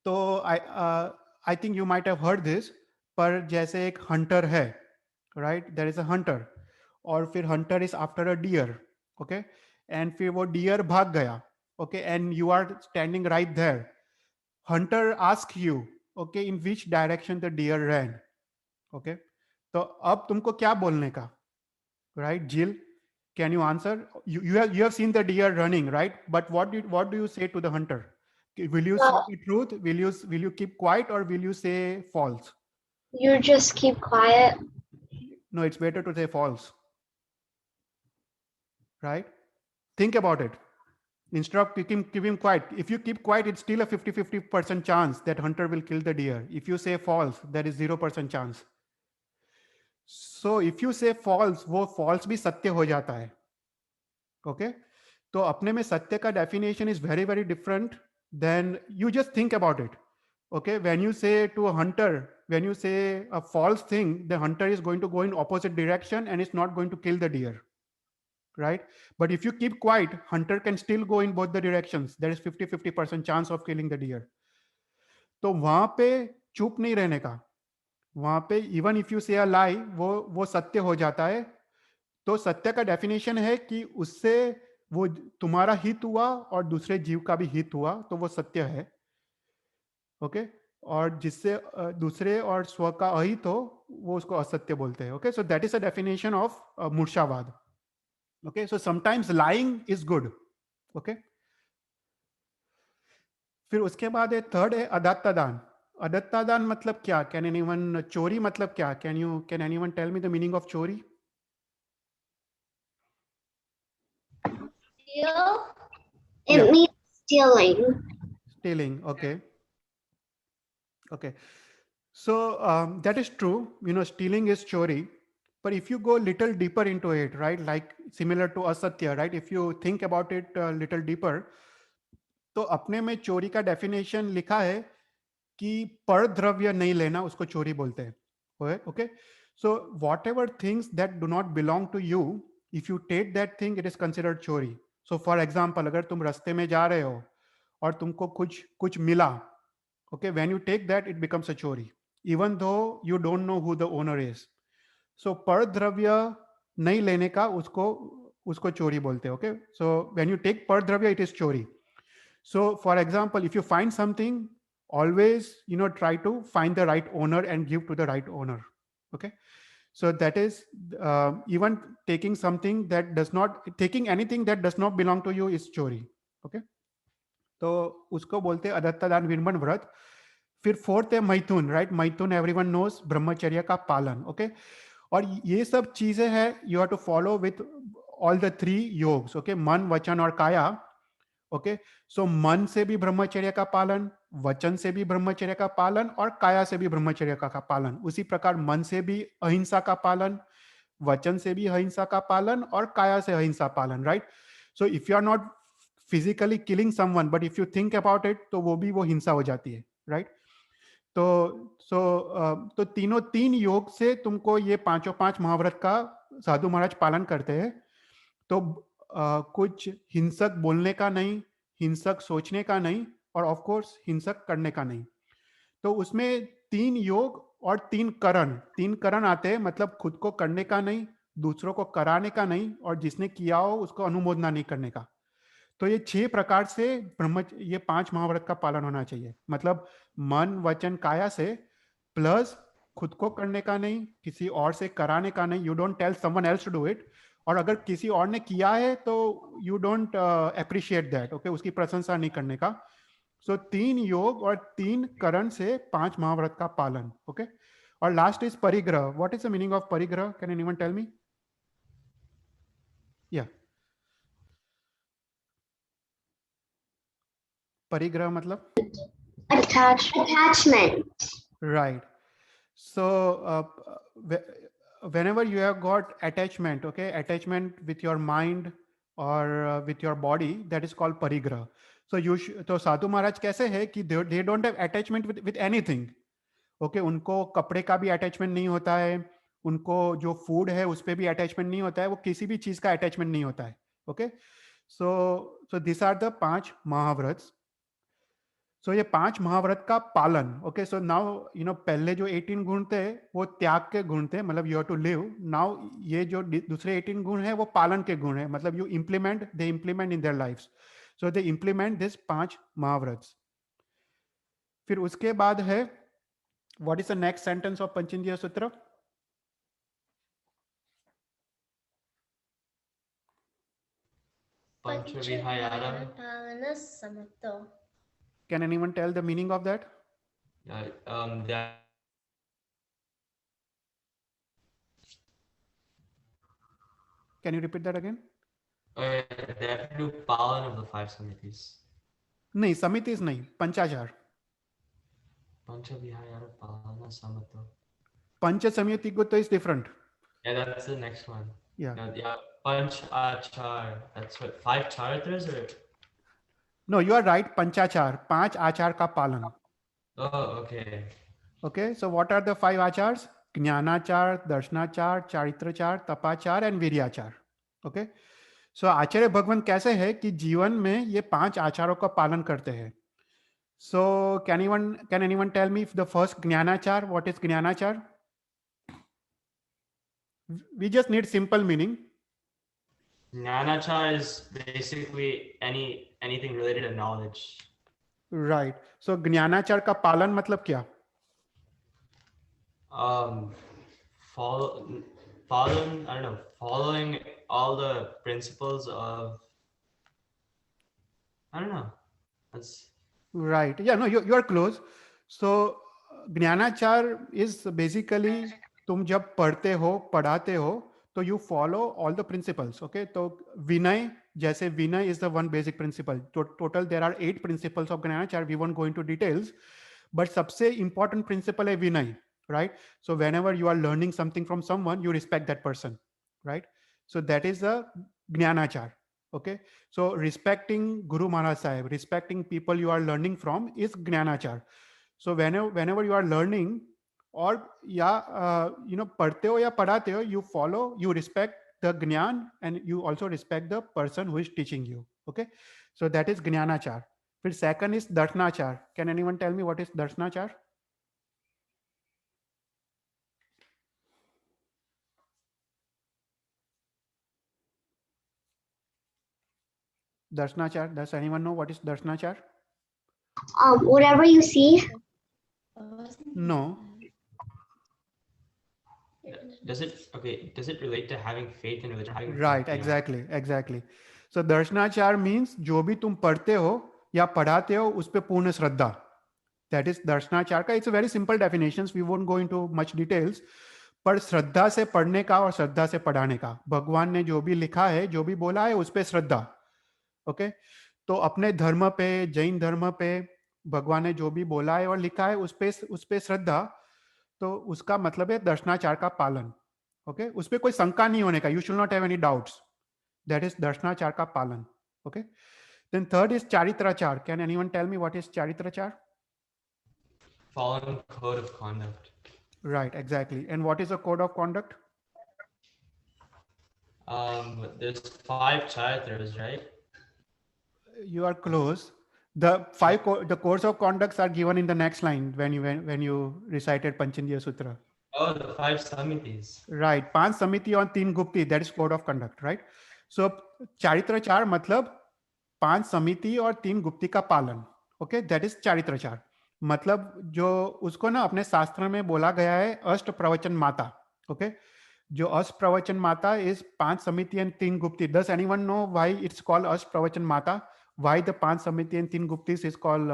तो I think you might have heard this. पर जैसे एक हंटर है, right, there is a hunter, और फिर hunter is after a deer. Okay, and फिर वो डियर भाग गया. Okay, and you are standing right there. Hunter ask you, okay, in which direction the deer ran. Okay, तो अब तुमको क्या बोलने का, राइट? जिल, can you answer? You have seen the deer running, right? But what do you say to the hunter? Will you say the truth? Will you keep quiet, or will you say false? You just keep quiet. No, it's better to say false, right? Think about it. Instead of keep him quiet, if you keep quiet, it's still a 50% chance that hunter will kill the deer. If you say false, there is 0% chance. So if you say false, वो false भी सत्य हो जाता है. Okay, तो अपने में सत्य का definition is very very different than you just think about it. Okay, when you say to a hunter, when you say a false thing, the hunter is going to go in opposite direction and is not going to kill the deer, right? But if you keep quiet, hunter can still go in both the directions. There is 50% chance of killing the deer. तो वहां पे चुप नहीं रहने का. वहां पे even if you से अ लाई, वो सत्य हो जाता है. तो सत्य का डेफिनेशन है कि उससे वो तुम्हारा हित हुआ और दूसरे जीव का भी हित हुआ, तो वो सत्य है. ओके, और जिससे दूसरे और स्व का अहित हो वो उसको असत्य बोलते हैं. Okay, so that is a definition of mrushavad. Okay, so sometimes lying is good. Okay, फिर उसके बाद थर्ड है अदत्तदान. अदत्तदान मतलब क्या? Can anyone? चोरी मतलब क्या? Can anyone tell me the meaning of chori? Steal? It Yeah. means stealing. Stealing. Okay. Okay, so that is true. You know, stealing is chori. But if you go little deeper into it, right, like similar to asatya, right, if you think about it a little deeper, तो अपने में चोरी का definition लिखा है कि पर द्रव्य नहीं लेना उसको चोरी बोलते हैं. Okay, so whatever things that do not belong to you, if you take that thing, it is considered चोरी. So for example, अगर तुम रास्ते में जा रहे हो और तुमको कुछ मिला, okay, when you take that, it becomes a चोरी, even though you don't know who the owner is. So पर द्रव्य नहीं लेने का उसको चोरी बोलते हैं. Okay, so when you take पर द्रव्य, it is चोरी. So for example, if you find something, always try to find the right owner and give to the right owner. Okay, so that is even taking anything that does not belong to you is चोरी. Okay, तो उसको बोलते हैं अदत्ता दान विनम्र व्रत. फिर fourth है मैथुन, राइट. मैथुन एवरीवन नोस, ब्रह्मचर्य का पालन. ओके, और ये सब चीजें हैं you have to follow with all the 3 योग्स. ओके, मन, वचन और काया. ओके, सो मन से भी ब्रह्मचर्य का पालन, वचन से भी ब्रह्मचर्य का पालन और काया से भी ब्रह्मचर्य का पालन. उसी प्रकार मन से भी अहिंसा का पालन, वचन से भी अहिंसा का पालन और काया से अहिंसा पालन, right. So if you are not physically killing someone, but if you think about it, तो वो हिंसा हो जाती है, राइट. तो तीनों 3 योग से तुमको ये 5 महाव्रत का साधु महाराज पालन करते हैं. तो कुछ हिंसक बोलने का नहीं, हिंसक सोचने का नहीं, और ऑफ कोर्स हिंसक करने का नहीं. तो उसमें 3 योग और 3 करण आते हैं. मतलब खुद को करने का नहीं, दूसरों को कराने का नहीं, और जिसने किया हो उसको अनुमोदना नहीं करने का. तो ये 6 प्रकार से ये 5 महाव्रत का पालन होना चाहिए. मतलब मन, वचन, काया से, प्लस खुद को करने का नहीं, किसी और से कराने का नहीं. You don't tell someone else to do it. और अगर किसी और ने किया है तो you don't appreciate that. Okay, उसकी प्रशंसा नहीं करने का. सो 3 योग और 3 करण से 5 महाव्रत का पालन. ओके, और last is parigraha. What is the meaning of parigraha? Can anyone tell me? Yeah, परिग्रह मतलब attachment. right. So whenever you have got attachment, okay, attachment with your mind or with your body, that is called parigrah. So तो साधु महाराज कैसे है कि they don't have attachment with anything. Okay, उनको कपड़े का भी attachment नहीं होता है, उनको जो फूड है उस पर भी attachment नहीं होता है, वो किसी भी चीज का attachment नहीं होता है. Okay, so these are the 5 महाव्रत. सो ये 5 महाव्रत का पालन. ओके, सो नाउ पहले जो 18 गुण थे वो त्याग के गुण थे, मतलब you have to live. Now ये जो दूसरे 18 गुण है वो पालन के गुण है, मतलब they implement in their lives. So they implement this 5 mahavrat. फिर उसके बाद है, what is the next sentence of Panchendriya sutra? Panchavihayaram. Samatto. Can anyone tell the meaning of that? Can you repeat that again? They have to do palan of the 5 samitis. नहीं, समितिस नहीं, पंचाचार. Panchavihayara palana samatto. पंच समिति को तो is different. Yeah, that's the next one. Yeah. Yeah, panch achar. That's what 5 charitras or? No, you are right. Panchachar, 5 आचार का पालन. Oh, okay. Okay, so what are the 5 आचार्स? Gyanachar, darshanachar, charitrachar, tapachar and viryachar. Okay, so आचार्य भगवान कैसे है कि जीवन में ये 5 आचारों का पालन करते हैं. So can anyone tell me the first gyanachar? What is gyanachar? We just need simple meaning. Jnanachar is basically anything related to knowledge. Right. So ज्ञानाचार का पालन मतलब क्या? Following all the principles of, I don't know. That's right. Yeah, no, you are close. So ज्ञानाचार is basically तुम जब पढ़ाते हो तो you follow all the principles. Okay, तो विनय, जैसे विनय is the one basic principle. Total there are 8 principles of ज्ञानाचार. We won't go into details, but सबसे important principle है विनय. right? So whenever you are learning something from someone, you respect that person, right? So that is a Jnanachar. Okay. So respecting Guru Maharaj Sahib, respecting people you are learning from is Jnanachar. So whenever you are learning, or पढ़ते हो या पढ़ाते हो, you follow, you respect the Jnana, and you also respect the person who is teaching you. Okay. So that is Jnanachar. Then second is Darshanachar. Can anyone tell me what is Darshanachar? Darshanachar. Does anyone know what is Darshanachar? Whatever you see. No. Does it relate to having faith in religion? Right, exactly. So Darshanachar means जो भी तुम पढ़ते हो या पढ़ाते हो उस पे पूर्ण श्रद्धा. That is Darshanachar का. It's a very simple definitions. We won't go into much details. पर श्रद्धा से पढ़ने का और श्रद्धा से पढ़ाने का. भगवान ने जो भी लिखा है, जो भी बोला है, उस पे श्रद्धा. ओके. तो अपने धर्म पे, जैन धर्म पे भगवान ने जो भी बोला है और लिखा है उस पे श्रद्धा. तो उसका मतलब है दर्शनाचार का पालन. ओके. उस पे कोई शंका नहीं होने का. You should not have any doubts. That is दर्शनाचार का पालन. Okay. Then third is charitrachar. Can anyone tell me what is charitrachar? Following code of conduct. Right, exactly. And what is a code of conduct? There's 5 charitras, right? You are close. The the codes of conducts are given in the next line when you recited Panchandya Sutra. Oh, the 5 samitis. Right. 5 samiti और 3 gupti, that is code of conduct, right? So charitrachar मतलब 5 समिति और 3 गुप्ति का पालन. Okay, that is charitrachar. मतलब जो उसको ना अपने शास्त्र में बोला गया है अष्ट प्रवचन माता. Okay, जो अष्ट प्रवचन माता is 5 समिति and 3 गुप्ति. Does anyone know why it's called अष्ट प्रवचन माता? Why the 5 samiti and 3 guptis is called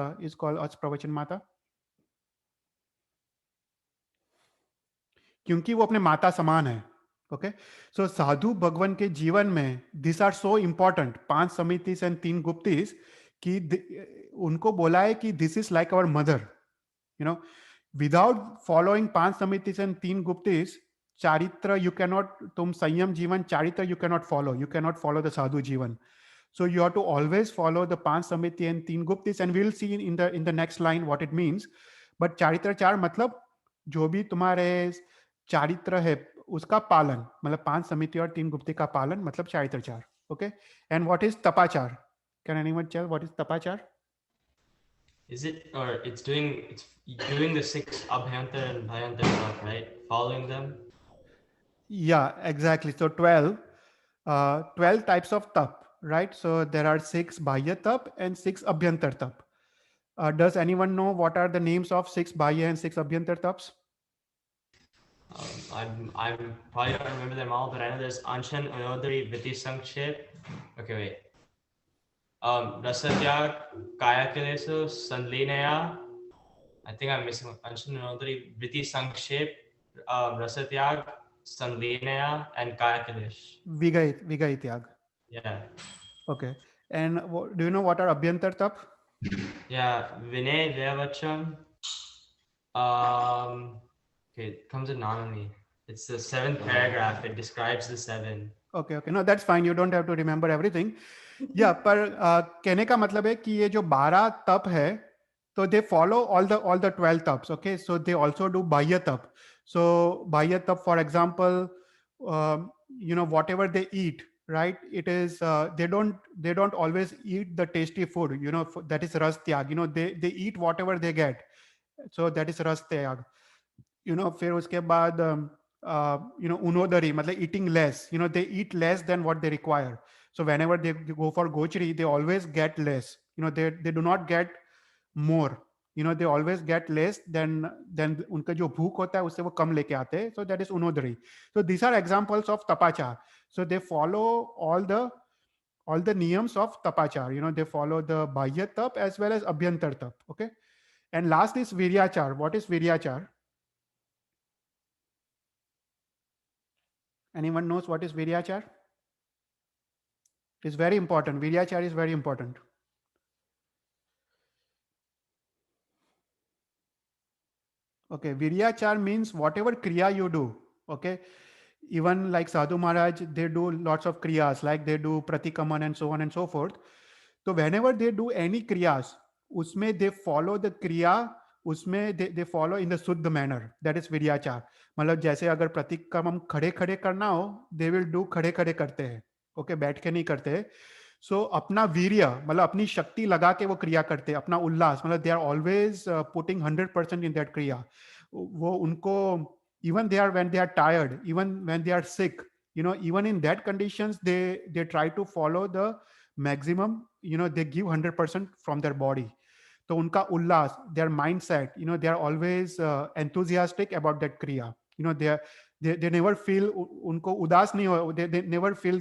अष्ट प्रवचन माता? क्योंकि वो अपने माता समान है. ओके. सो साधु भगवान के जीवन में दिस आर सो इंपॉर्टेंट 5 समितिस एंड 3 गुप्तिस कि उनको बोला है कि this is like our mother. You know, without following 5 समितिस एंड 3 गुप्तिस, चारित्र यू कैन नॉट, तुम संयम जीवन charitra you can not follow the sadhu jeevan. So you have to always follow the 5 samiti and 3 guptis, and we'll see in the next line what it means. But charitrachar मतलब जो भी तुम्हारे चारित्र है उसका पालन, मतलब 5 समिति और 3 गुप्ति का पालन मतलब चारित्रचार. Okay. And what is tapachar? Can anyone tell what is tapachar? Is it, or it's doing the 6 abhyantar and bhayantar stuff, right? Following them? Yeah, exactly. So 12 types of tap, right? So there are 6 bahya tap and 6 abhyantar tap. Does anyone know what are the names of 6 bahya and 6 abhyantar taps? I probably don't remember them all, but I know there's Anshan, Anodari, Viti Sankship. Okay, wait. Rasatyag, Kaya Kilesu, Sanlinaya. I think I'm missing one. Anshan, Anodari, Viti Sankship, Rasatyag, Sanlinaya, and Kaya Kilesh. Vigay tyag. Yeah. Okay. And do you know what are abhyantar tap? Yeah, Vinay Devacham. Okay, it comes anonymously. It's the 7th paragraph. It describes the 7. Okay. No, that's fine. You don't have to remember everything. Yeah, पर कहने का मतलब है कि ये जो 12 तप है, तो they follow all the 12 taps. Okay, so they also do bahya tap. So bahya tap, for example, whatever they eat, right? It is they don't always eat the tasty food. That is ras tyag. They eat whatever they get. So that is ras tyag. फिर उसके बाद unodari मतलब eating less. They eat less than what they require. So whenever they go for gochri, they always get less. They do not get more. They always get less than उनका जो भूख होता है उससे वो कम लेके आते हैं. So that is unodari. So these are examples of tapachar. So they follow all the niyams of tapachar. They follow the bahya tap as well as abhyantar tap. Okay. And last is viryachar. What is viryachar? Anyone knows what is viryachar? It's very important. Viryachar is very important. Okay, Viryachar means whatever kriya you do. Okay, even like Sadhu Maharaj, they do lots of kriyas, like they do pratikaman and so on and so forth. So whenever they do any kriyas, usme they follow the kriya, उसमें they follow in the शुद्ध manner. That is विर्याचार. मतलब जैसे अगर प्रतिक्रमण खड़े खड़े करना हो, they will do खड़े खड़े करते हैं. Okay, बैठ के नहीं करते. सो अपना वीर्य मतलब अपनी शक्ति लगा के वो क्रिया करते हैं, अपना उल्लास मतलब they are always putting 100% in that kriya. वो उनको even they are when they are tired, even when they are sick, even in that conditions they try to follow the maximum, they give 100% from their body. तो उनका उल्लास, their mindset, they are always enthusiastic about that kriya. They never feel उनको उदास नहीं हो, they never feel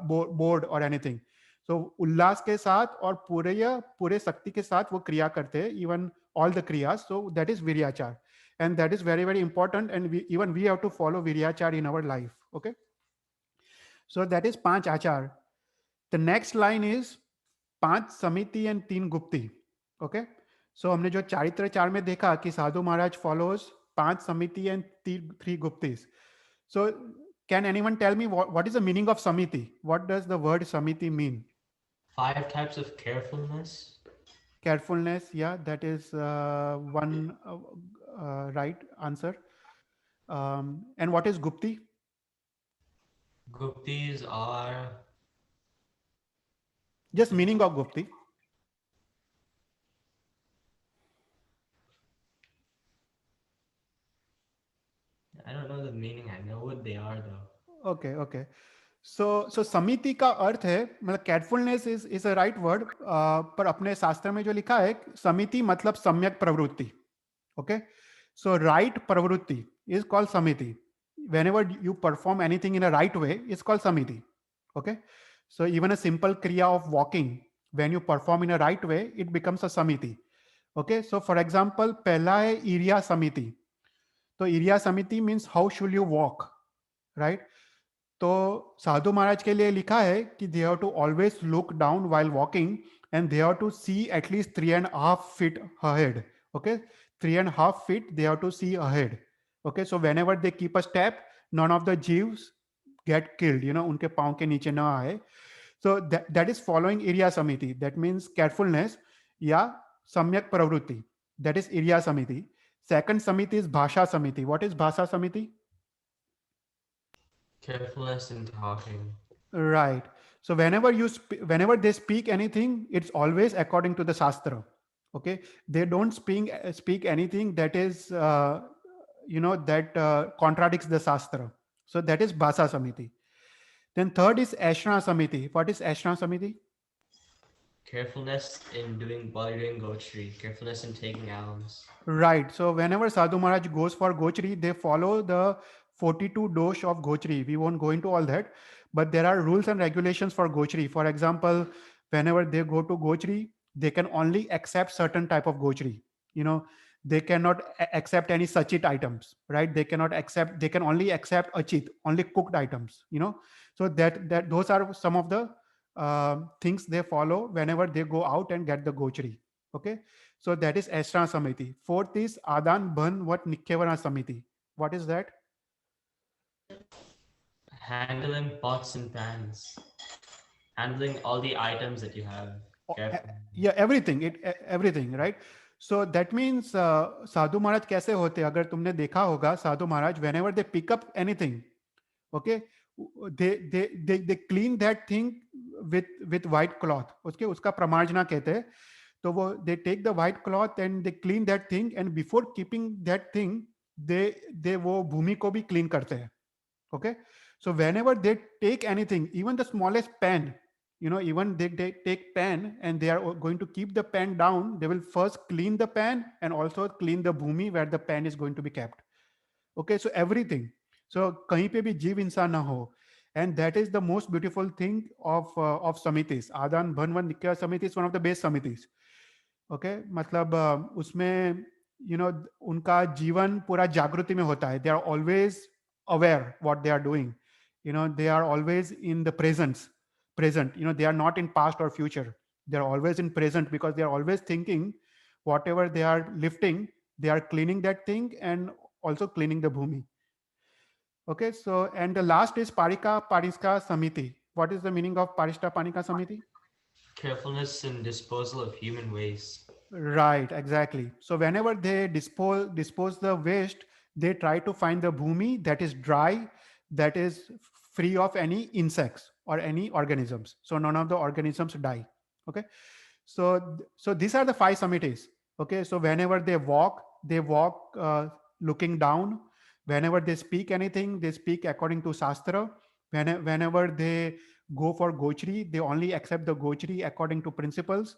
bored or anything. So उल्लास के साथ और पूरे शक्ति के साथ वो क्रिया करते हैं, even all the kriyas. So that is viryachar, and that is very very important, and we have to follow viryachar in our life. Okay, so that is 5 achar. The next line is 5 samiti and 3 gupti. Okay, so हमने जो चारित्र चार में देखा कि साधु महाराज follows 5 samiti and 3 guptis. So can anyone tell me what is the meaning of samiti? What does the word samiti mean? 5 types of carefulness. Carefulness, yeah, that is one right answer. And what is gupti? Guptis are Just meaning of gupti. I don't know the meaning. I know what they are though. Okay. So samiti का अर्थ है मतलब carefulness is a right word, पर अपने शास्त्र में जो लिखा है समिति मतलब सम्यक प्रवृत्ति. Okay, so right pravrutti is called samiti. Whenever you perform anything in a right way, it's called samiti. Okay, so even a simple kriya of walking, when you perform in a right way, it becomes a samiti. Okay, so for example, pehla hai iriya samiti. So iriya samiti means how should you walk, right? तो साधु महाराज के लिए लिखा है कि they have to always look down while walking and they have to see at least 3.5 feet ahead. Okay, 3.5 feet they have to see ahead. Okay, so whenever they keep a step, none of the jeeves get killed, उनके पांव के नीचे ना आए. So that is following iriya samiti. That means carefulness या सम्यक प्रवृत्ति. That is iriya samiti. Second samiti is bhasha samiti. What is bhasha samiti? Carefulness in talking. Right. So whenever they speak anything, it's always according to the shastra. Okay, they don't speak anything that is that contradicts the shastra. So that is bhasa samiti. Then third is ashrana samiti. What is ashrana samiti? Carefulness in doing while you're doing gochri. Carefulness in taking alms. Right. So whenever Sadhu Maharaj goes for gochri, they follow the 42 dosh of gochri. We won't go into all that, but there are rules and regulations for gochri. For example, whenever they go to gochri, they can only accept certain type of gochri. They cannot accept any sachit items, right? They can only accept achit, only cooked items, So that those are some of the things they follow whenever they go out and get the gochri. Okay, so that is Ashrana Samiti. Fourth is Adan Ban Vat Nikyavana Samiti. What is that? Handling pots and pans. Handling all the items that you have. Careful. Yeah, everything, right? So that means Sadhu Maharaj कैसे होते? अगर तुमने देखा होगा Sadhu Maharaj, whenever they pick up anything, okay, they clean that thing with white cloth. Okay, उसका प्रमार्जना कहते हैं. तो वो they take the white cloth and they clean that thing, and before keeping that thing, they वो भूमि को भी clean करते हैं. Okay, so whenever they take anything, even the smallest pen, even they take pen and they are going to keep the pen down, they will first clean the pen and also clean the bhumi where the pen is going to be kept. Okay, so everything. So kahin pe bhi jeev insan na ho. And that is the most beautiful thing of samitis. Adan Bhanvan Nikya Samiti is one of the best samitis. Okay, मतलब उसमें उनका जीवन पूरा जागृति में होता है. They are always aware what they are doing. They are always in the present. They are not in past or future. They are always in present because they are always thinking whatever they are lifting, They are cleaning that thing and also cleaning the bhumi. Okay, so and the last is Parika Pariska Samiti. What is the meaning of Parishta Panika Samiti? Carefulness and disposal of human waste. Right, exactly. So whenever they dispose the waste, they try to find the bhumi that is dry, that is free of any insects or any organisms. So none of the organisms die. Okay. So these are the 5 samitis. Okay. So whenever they walk looking down. Whenever they speak anything, they speak according to Shastra. Whenever they go for gochri, they only accept the gochri according to principles.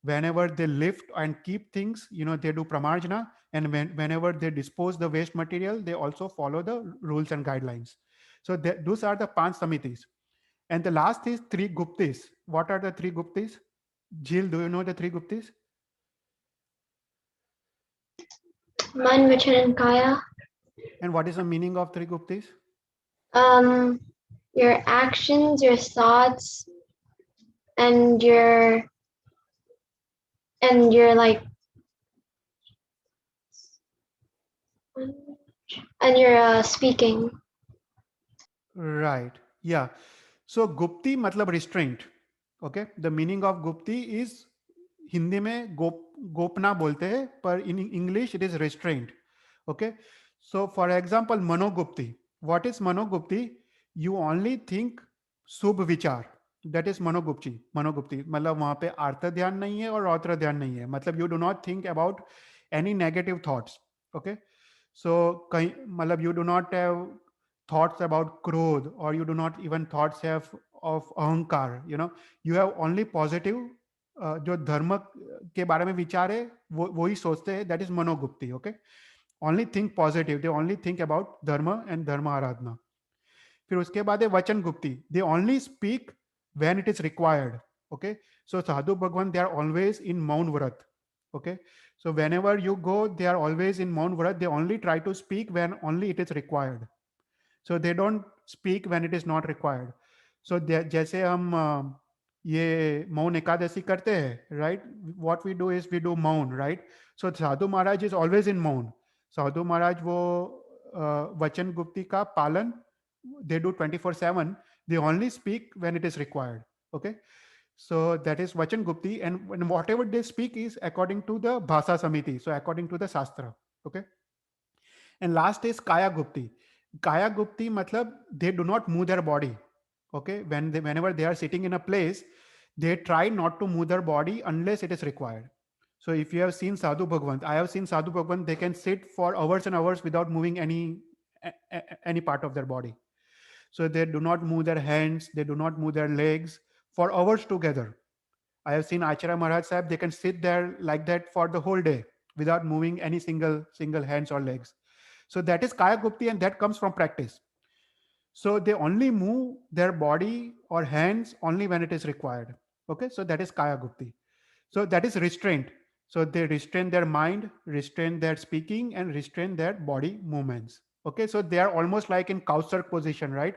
Whenever they lift and keep things, they do pramarjana. And whenever they dispose the waste material, they also follow the rules and guidelines. So those are the 5 samitis. And the last is 3 guptis. What are the 3 guptis? Jill, do you know the 3 guptis? Man, Vachan, and Kaya. And what is the meaning of 3 guptis? Your actions, your thoughts, and your like, and your speaking. Right. Yeah. So Gupti matlab restraint. Okay. The meaning of Gupti is Hindi में गोपना बोलते हैं, पर in English it is restraint. Okay. So for example, Manogupti. What is Manogupti? You only think शुभ विचार. That is Manogupti. Manogupti. मतलब वहाँ पे आर्त ध्यान नहीं है और औत्र ध्यान नहीं है. मतलब you do not think about any negative thoughts. Okay. So कहीं मतलब you do not have thoughts about krodh, or you do not even thoughts have of ahankar. You have only positive. जो धर्म के बारे में विचार है वो ही सोचते हैं. That is मनोगुप्ति. Okay. Only think positive. They only think about dharma and dharma आराधना. फिर उसके बाद है वचन गुप्ति. They only speak when it is required. Okay. So sadhu bhagwan, they are always in maun vrat. Okay. So whenever you go, they are always in maun vrat. They only try to speak when only it is required. So they don't speak when it is not required. So जैसे हम ये मौन एकादशी करते हैं, right? What we do is we do मौन, right? So Sadhu Maharaj is always in मौन. साधु महाराज वो वचन गुप्ति का पालन, they do 24/7. They only speak when it is required. Okay. So that is Vachan Gupti, and whatever they speak is according to the Bhasa Samiti. So according to the Shastra. Okay. And last is Kaya Gupti. Kaya Gupti matlab they do not move their body. Okay. Whenever they are sitting in a place, they try not to move their body unless it is required. So if you have seen Sadhu Bhagwan, I have seen Sadhu Bhagwan, they can sit for hours and hours without moving any part of their body. So they do not move their hands, they do not move their legs for hours together. I have seen Acharya Maharaj Sahib, they can sit there like that for the whole day without moving any single hands or legs. So that is Kaya Gupti, and that comes from practice. So they only move their body or hands only when it is required. Okay, so that is Kaya Gupti. So that is restraint. So they restrain their mind, restrain their speaking, and restrain their body movements. Okay, so they are almost like in Kausarg position, right?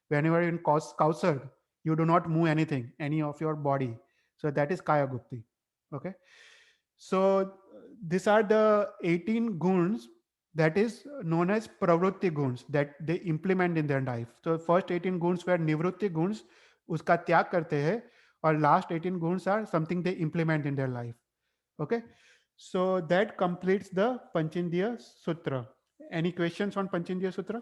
Whenever in Kausarg, you do not move anything, any of your body. So that is Kaya Gupti. Okay. So these are the 18 guns that is known as pravrutti guns that they implement in their life. So first 18 guns were nivrutti guns, uska tyag karte hai, or last 18 guns are something they implement in their life. Okay. So that completes the Panchindriya Sutra. Any questions on Panchindriya Sutra?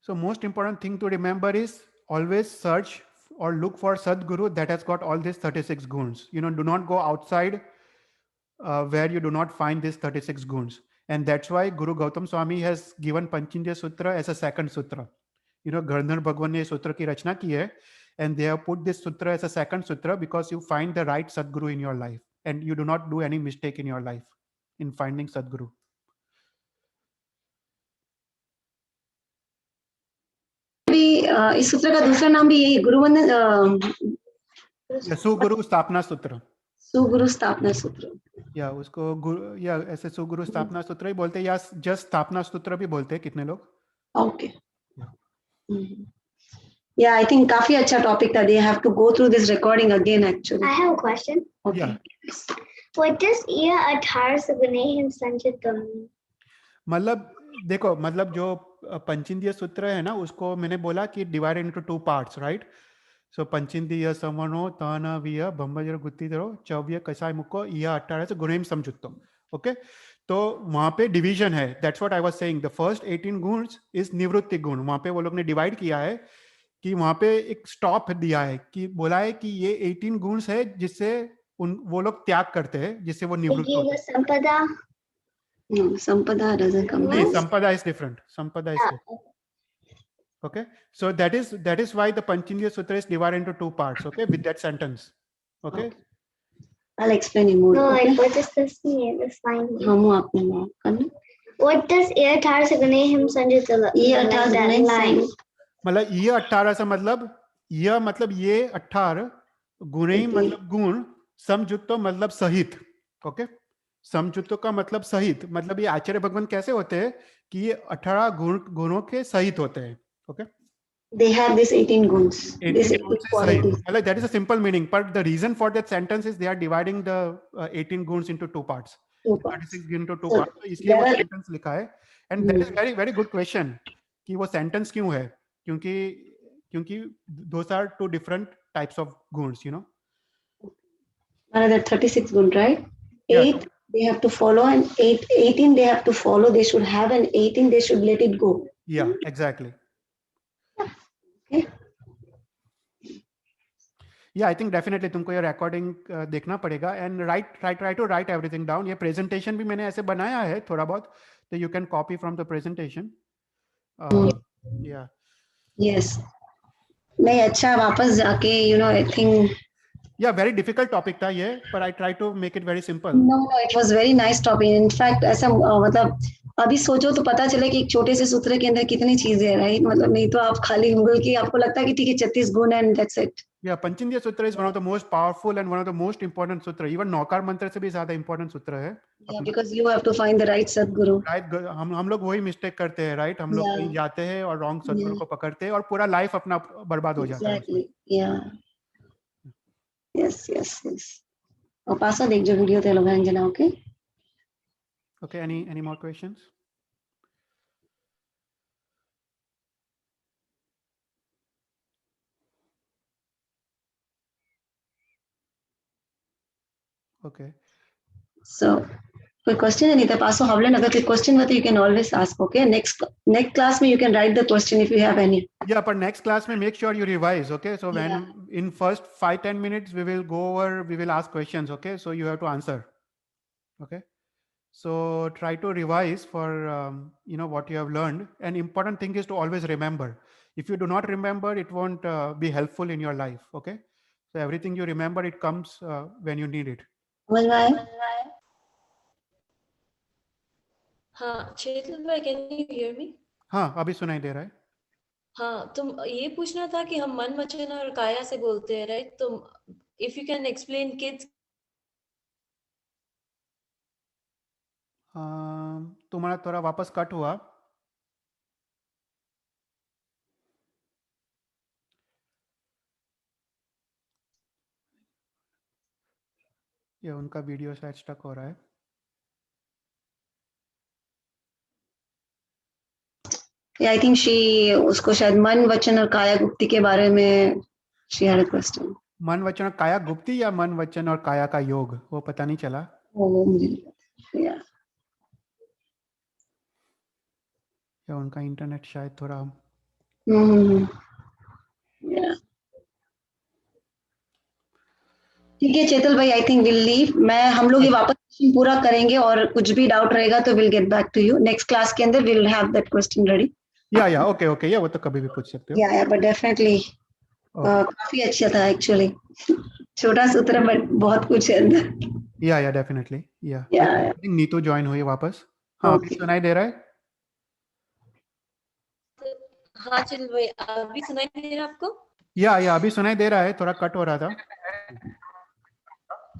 So most important thing to remember is always search or look for Sadguru that has got all these 36 guns. Do not go outside where you do not find these 36 guns. And that's why Guru Gautam Swami has given Panchindriya Sutra as a second sutra. Gardner Bhagwan ne sutra ki rachna ki hai, and they have put this sutra as a second sutra because you find the right Sadguru in your life and you do not do any mistake in your life in finding Sadguru. इस सूत्र का दूसरा नाम भी यही गुरुवंदन सुगुरु स्थापना सूत्र. सुगुरु स्थापना सूत्र. या उसको गुरु या ऐसे सुगुरु स्थापना सूत्र ही बोलते हैं या जस्ट स्थापना सूत्र भी बोलते हैं कितने लोग. ओके. Yeah, I think काफी अच्छा topic था. They have to go through this recording again actually. I have a question. Okay. Yeah. What does Ia Atar Sagunehem Sanchitam mean? मतलब देखो, मतलब जो पंचिंदीय सूत्र है ना, उसको मैंने बोला कि divide into two parts, right? So पंचिंदीय समनो तन विय बंबजर गुत्तिदरो चव्य कसाय मुको या 18 से गुणेम समझुत्तो. ओके, तो वहां पे डिवीजन है. That's what I was saying. The first 18 गुण इज निवृत्ति गुण. वहां पे वो लोग ने डिवाइड किया है कि वहां पे एक स्टॉप दिया है कि बोला है कि ये 18 गुण है जिससे वो लोग त्याग करते हैं, जिससे वो निवृत्त होते Igiva हैं. Sampada. No, Sampada doesn't come. नहीं, संपदा is different. संपदा is different. Okay, so that is why the Panchindiya Sutra is divided into two parts. Okay, with that sentence. Okay. I'll explain you more. No, Okay. like what does this mean? This line. हम आपने माफ करना. What does Ia Atar Sagunehem Sanchitam Ia mean? Atar Like that Sagunehem line. मतलब ये 18 से मतलब ये 18 गुणे मतलब गुण समजुत्तो मतलब सहित. ओके, समजुत्तो का मतलब सहित. मतलब ये आचार्य भगवान कैसे होते हैं कि ये 18 गुणों के सहित होते हैं. Okay, They have this 18 guns. 18 गुण से सहित. मतलब that is a simple meaning, but the reason for that sentence is they are dividing the 18 guns into two parts. 36 into two parts. तो इसलिए वो sentence लिखा है. And that is very very good question कि वो sentence क्यों है? क्योंकि those are two different types of guns, you know. Another 36 gun, right? Yeah. 8 they have to follow, and 18 they have to follow. They should have, and 18 they should let it go. Yeah, exactly. Okay. Yeah, I think definitely तुमको ये recording देखना पड़ेगा and try to write everything down. ये presentation भी मैंने ऐसे बनाया है थोड़ा बहुत, तो you can copy from the presentation. Yeah. Yes. नहीं, अच्छा वापस जाके, you know, I think. Yeah, very difficult topic था ये, but I try to make it very simple. No, it was very nice topic. In fact, ऐसा मतलब अभी सोचो तो पता चले कि एक छोटे से सूत्र के अंदर कितनी चीजें हैं, राइट? मतलब नहीं तो आप खाली गूगल की आपको लगता है कि ठीक है 36 गुण and that's it. Yeah, Panchindiya Sutra is one of the most powerful and one of the most important sutra. Even नौकार मंत्र से भी ज्यादा important सूत्र है. Yeah, because you have to find the right Sadguru. Right, हम लोग वही mistake करते हैं, राइट? हम लोग कहीं जाते हैं और रॉन्ग सदगुरु को पकड़ते हैं और पूरा लाइफ अपना बर्बाद हो जाता है. Exactly. Yeah. Yes. और पासा देख जो वीडियो ते लोग Anjana. Okay. Okay, any more questions? Okay. So, कोई question है नहीं तो पासो हवलन अगर कोई question हो तो you can always ask. Okay. Next class में you can write the question if you have any. Yeah, but next class में make sure you revise. Okay, so when in first 5-10 minutes we will go over, we will ask questions. Okay, so you have to answer. Okay, so try to revise for you know what you have learned. And important thing is to always remember. If you do not remember, it won't be helpful in your life. Okay, so everything you remember, it comes when you need it. समझ में आया? हाँ चेतन भाई, can you hear me? हाँ, अभी सुनाई दे रहा है. हाँ, तुम ये पूछना था कि हम मन वचन और काया से बोलते हैं, राइट? तो if you can explain kids. तुम्हारा थोड़ा वापस कट हुआ. ये उनका वीडियो शायद स्टक हो रहा है. Yeah, I think उसको शायद मन वचन और काया गुप्ती के बारे में she had a question. मन वचन और काया गुप्ती या मन वचन और काया का योग, वो पता नहीं चला. वो मुझे yeah. या उनका इंटरनेट शायद थोड़ा. Yeah. ठीक है चेतल भाई, आई थिंक विल लीव. हम लोग ये वापस पूरा करेंगे और कुछ भी डाउट रहेगा तो will get back to you. Next class के अंदर will have that question ready. या ओके या वो तो कभी भी पूछ सकते हो. या बट डेफिनेटली काफी अच्छा था एक्चुअली. छोटा सूत्र बट बहुत कुछ है अंदर. या डेफिनेटली. या नीतू ज्वाइन हुई वापस. हाँ, अभी सुनाई दे रहा है. हाँ चल भाई, अभी सुनाई दे रहा है आपको? या अभी सुनाई दे रहा है, थोड़ा कट हो रहा था.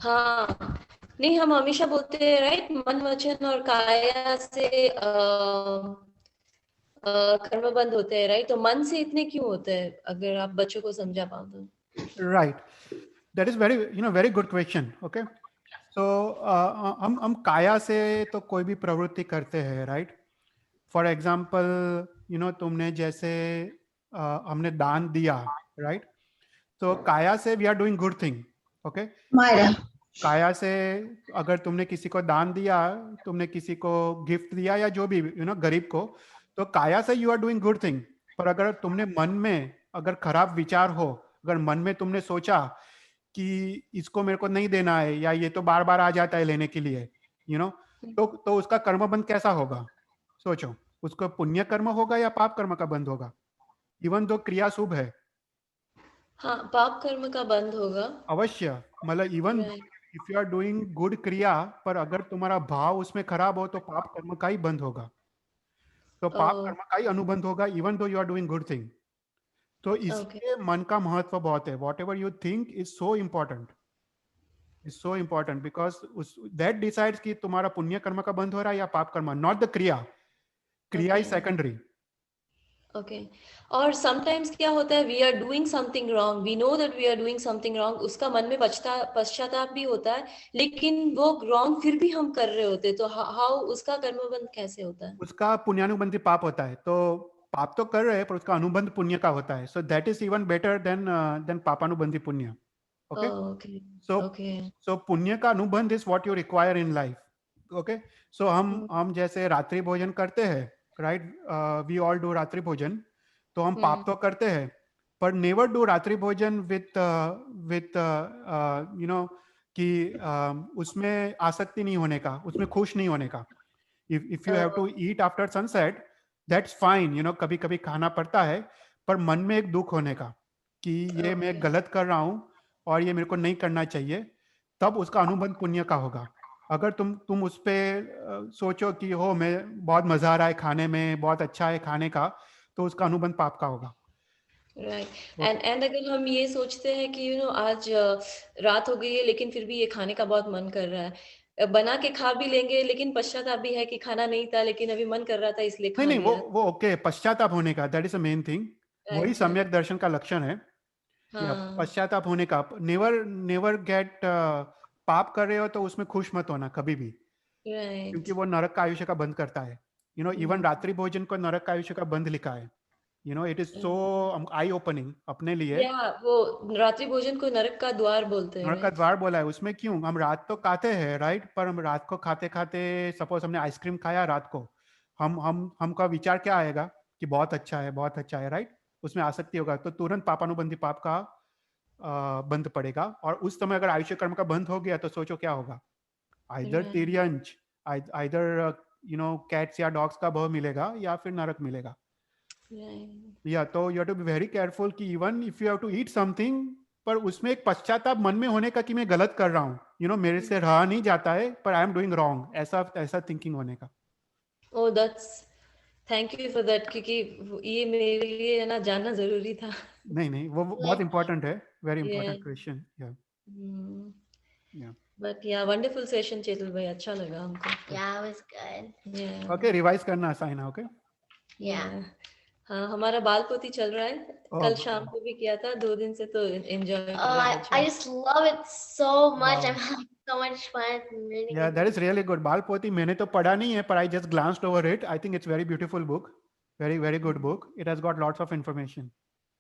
हाँ नहीं, हम हमेशा बोलते हैं राइट, मन वचन और काया से कर्मबंध होते हैं, राइट? तो मन से इतने क्यों होते हैं, अगर आप बच्चों को समझा पाओ तो? Right. That is very, very good question. Okay. So हम काया से तो कोई भी प्रवृत्ति करते हैं, right? For example, तुमने जैसे हमने दान दिया, right? तो काया से we are doing good thing. Okay. Myra, काया से अगर तुमने किसी को दान दिया, तुमने किसी को गिफ्ट दिया या जो भी गरीब को, तो काया से you are doing good thing. पर अगर तुमने मन में अगर खराब विचार हो, अगर मन में तुमने सोचा कि इसको मेरे को नहीं देना है या ये तो बार बार आ जाता है लेने के लिए, तो उसका कर्मबंध कैसा होगा? सोचो, उसको पुण्य कर्म होगा या पाप कर्म का बंध होगा? इवन दो क्रिया शुभ है. हाँ, पाप कर्म का बंध होगा. अवश्य, मतलब even if you are doing good kriya, पर अगर तुम्हारा भाव उसमें खराब हो तो पाप कर्म का ही बंध होगा. तो पाप कर्म का ही अनुबंध होगा even though you are doing good thing. तो इसलिए मन का महत्व बहुत है. Whatever you think is so important, is so important, because that decides कि तुम्हारा पुण्य कर्म का बंध हो रहा है या पाप कर्म, not the kriya. Kriya is secondary. Okay. और समटाइम्स क्या होता है, we are doing something wrong, we know that we are doing something wrong, उसका मन में पश्चाताप भी होता है, लेकिन वो रॉन्ग फिर भी हम कर रहे होते, तो हाउ उसका कर्मबंध कैसे होता है? उसका पुण्यानुबंधी पाप होता है. तो पाप तो कर रहे हैं पर उसका अनुबंध पुण्य का होता है. So that is even better than papanubandhi punya. Okay. So पुण्य का अनुबंध is what you require in life. Okay. So हम जैसे रात्रि भोजन करते हैं, राइट? वी ऑल डू रात्रि भोजन. तो हम पाप तो करते हैं, पर नेवर डू रात्रि भोजन विथ कि उसमें आसक्ति नहीं होने का, उसमें खुश नहीं होने का. If you have to eat after sunset, that's fine. कभी कभी खाना पड़ता है, पर मन में एक दुख होने का कि ये मैं गलत कर रहा हूँ और ये मेरे को नहीं करना चाहिए, तब उसका अनुबंध पुण्य का होगा. अगर तुम उस पे सोचो कि हो मैं बहुत मजा आ रहा है खाने में, बहुत अच्छा है खाने का, तो उसका अनुबंध पाप का होगा. राइट. एंड अगर हम ये सोचते हैं कि आज रात हो गई है लेकिन फिर भी ये खाने का बहुत मन कर रहा है, बना के खा भी लेंगे, लेकिन पश्चाताप भी है कि खाना नहीं था लेकिन अभी मन कर रहा था इसलिए खा नहीं, लिया. वो ओके, पश्चाताप होने का, that is a main thing. वही सम्यक दर्शन का लक्षण है. पश्चाताप होने का. नेवर गेट, पाप कर रहे हो तो उसमें खुश मत होना कभी भी, क्योंकि वो नरक का आयुष्य का बंध करता है. इवन रात्रि भोजन को नरक का आयुष्य का बंध लिखा है. It is so I opening अपने लिए. वो रात्रि भोजन को नरक का द्वार बोलते हैं. नरक का द्वार बोला है. उसमें क्यों? हम रात तो खाते हैं, राइट? पर हम रात को खाते खाते, सपोज हमने आइसक्रीम खाया रात को, हमका विचार क्या आएगा कि बहुत अच्छा है, बहुत अच्छा है, राइट? उसमें आसक्ति होगा, तो तुरंत पापानुबंधी पाप का बंध पड़ेगा. और उस समय अगर आयुष्य कर्म का बंध हो गया तो सोचो क्या होगा. आइदर तिर्यंच, आइदर कैट्स या डॉग्स का भव मिलेगा या फिर नरक मिलेगा. या तो you have to be very careful कि even if you have to eat something, पर उसमें एक पश्चाताप मन में होने का कि मैं गलत कर रहा हूँ, मेरे से रहा नहीं जाता है, पर आई एम डूइंग रॉन्ग, ऐसा थिंकिंग होने का. Oh, that's, thank you for that, क्योंकि ये मेरे लिए है ना जानना जरूरी था. नहीं, वो बहुत इंपॉर्टेंट है. Very important question. बट या वंडरफुल सेशन चेतल भाई, अच्छा लगा हमको. Yeah, it was good. Okay, revise करना साइना. ओके. हाँ, हमारा बाल पोती चल रहा है. कल शाम को भी किया था, 2 दिन से तो enjoy. I just love it so much. I'm having so much fun reading. Yeah, that is really good. बाल पोती मैंने तो पढ़ा नहीं है, पर I just glanced over it. I think it's very beautiful book. Very, very good book. It has got lots of information.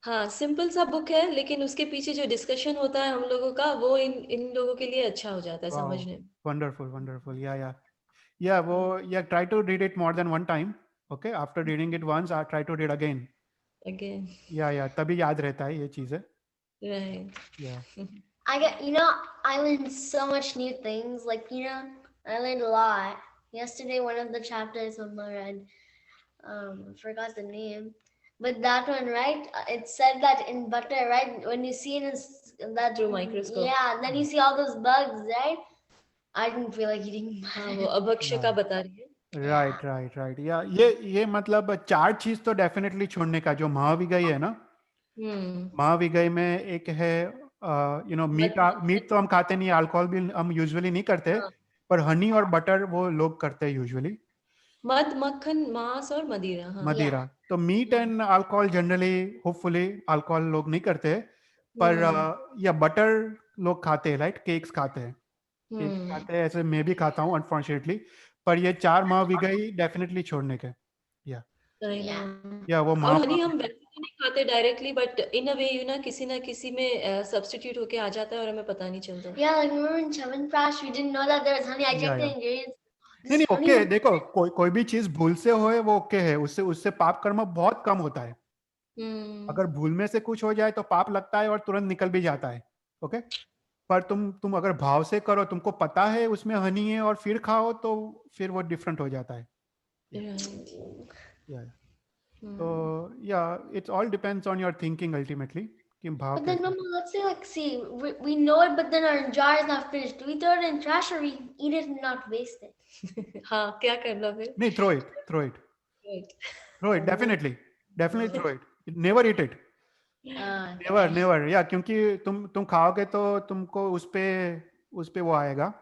हाँ, simple सा बुक है, लेकिन उसके पीछे जो डिस्कशन होता है हम लोगों का, वो इन लोगों के लिए अच्छा हो जाता है समझने में. Wonderful. Yeah. वो try to read it more than one time. Okay, after reading it once, I try to read again. Yeah, तभी याद रहता है ये चीजें. Right. Yeah. I learned so much new things. Like, I learned a lot. Yesterday, one of the chapters I read, I forgot the name, but that one, right? It said that in butter, right? When you see it in that through microscope. Yeah, then you see all those bugs, right? I didn't feel like eating. हाँ, वो अभक्ष्य का बता रही है. Right. या ये मतलब 4 चीज तो डेफिनेटली छोड़ने का, जो महाविगई है ना. महाविगई में एक है, मीट तो हम खाते नहीं, अल्कोहल भी हम यूजुअली नहीं करते, पर हनी और बटर वो लोग करते हैं यूजुअली. मध, मक्खन, मांस और मदिरा। हाँ। मदिरा। तो meat and alcohol generally hopefully alcohol लोग नहीं करते, पर या बटर लोग खाते हैं, राइट? केक्स खाते हैं, केक्स खाते हैं, ऐसे मैं भी खाता हूँ अनफॉर्चुनेटली। पर ये 4 माह भी गई डेफिनेटली छोड़ने के। या Yeah. वो और माँ हनी हम वैसे तो नहीं खाते directly, but in a way you ना किसी ना किसी में सब्स्टिट्यूट होके आ जाता है और हमें पता नहीं चलता। Yeah, like remember in Chyawanprash, we didn't know that there was honey. I checked the या ingredients. नहीं This नहीं, honey ओके, was देखो कोई भी चीज भूल से होए वो ओके है, उससे उससे पाप कर्म बहुत कम होता है। अगर भूल में से कुछ हो जाए तो पाप लगता है और तुरंत निकल भी जाता है, ओके। पर तुम अगर भाव से करो, तुमको पता है उसमें हनी है और फिर खाओ, तो फिर वो डिफरेंट हो जाता है। या तो या it's all depends on your thinking ultimately कि भाव But then, कैसे। Mama, let's say, like, see, we know it, but then our jar is not finished. Do we throw it in trash or we eat it and not waste it? हाँ, क्या करना फिर? नहीं, throw it, throw it, Right. Throw it, definitely definitely throw it, never eat it, never Okay. Never. या क्योंकि तुम खाओगे तो तुमको उस पे वो आएगा।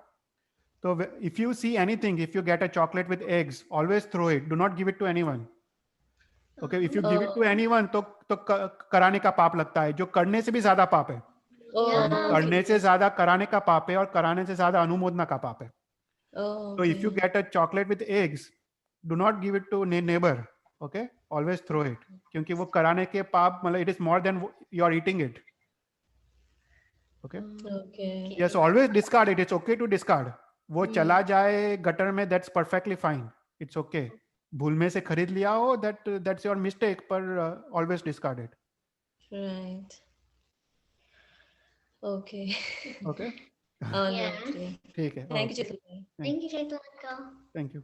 तो if you see anything, if you get a chocolate with eggs, always throw it. Do not give it to anyone. Okay, if you give it to anyone, तो कराने का पाप लगता है, जो करने से भी ज्यादा पाप है। Yeah. करने से ज्यादा कराने का पाप है और कराने से ज्यादा अनुमोदना का पाप है। तो if you get a chocolate with eggs, do not give it to neighbor. Okay, always throw it. क्योंकि वो कराने के पाप, मतलब it is more than you are eating it. Okay. Okay. Yes, always discard it. It's okay to discard. वो चला जाए gutter में, that's perfectly fine. It's okay. भूल में से खरीद लिया हो, that's your mistake, पर always discard it. Right. Okay. Okay. All Yeah. right. ठीक है। Thank you, Okay. Chetan. Thank you, Chaitanya. Thank you.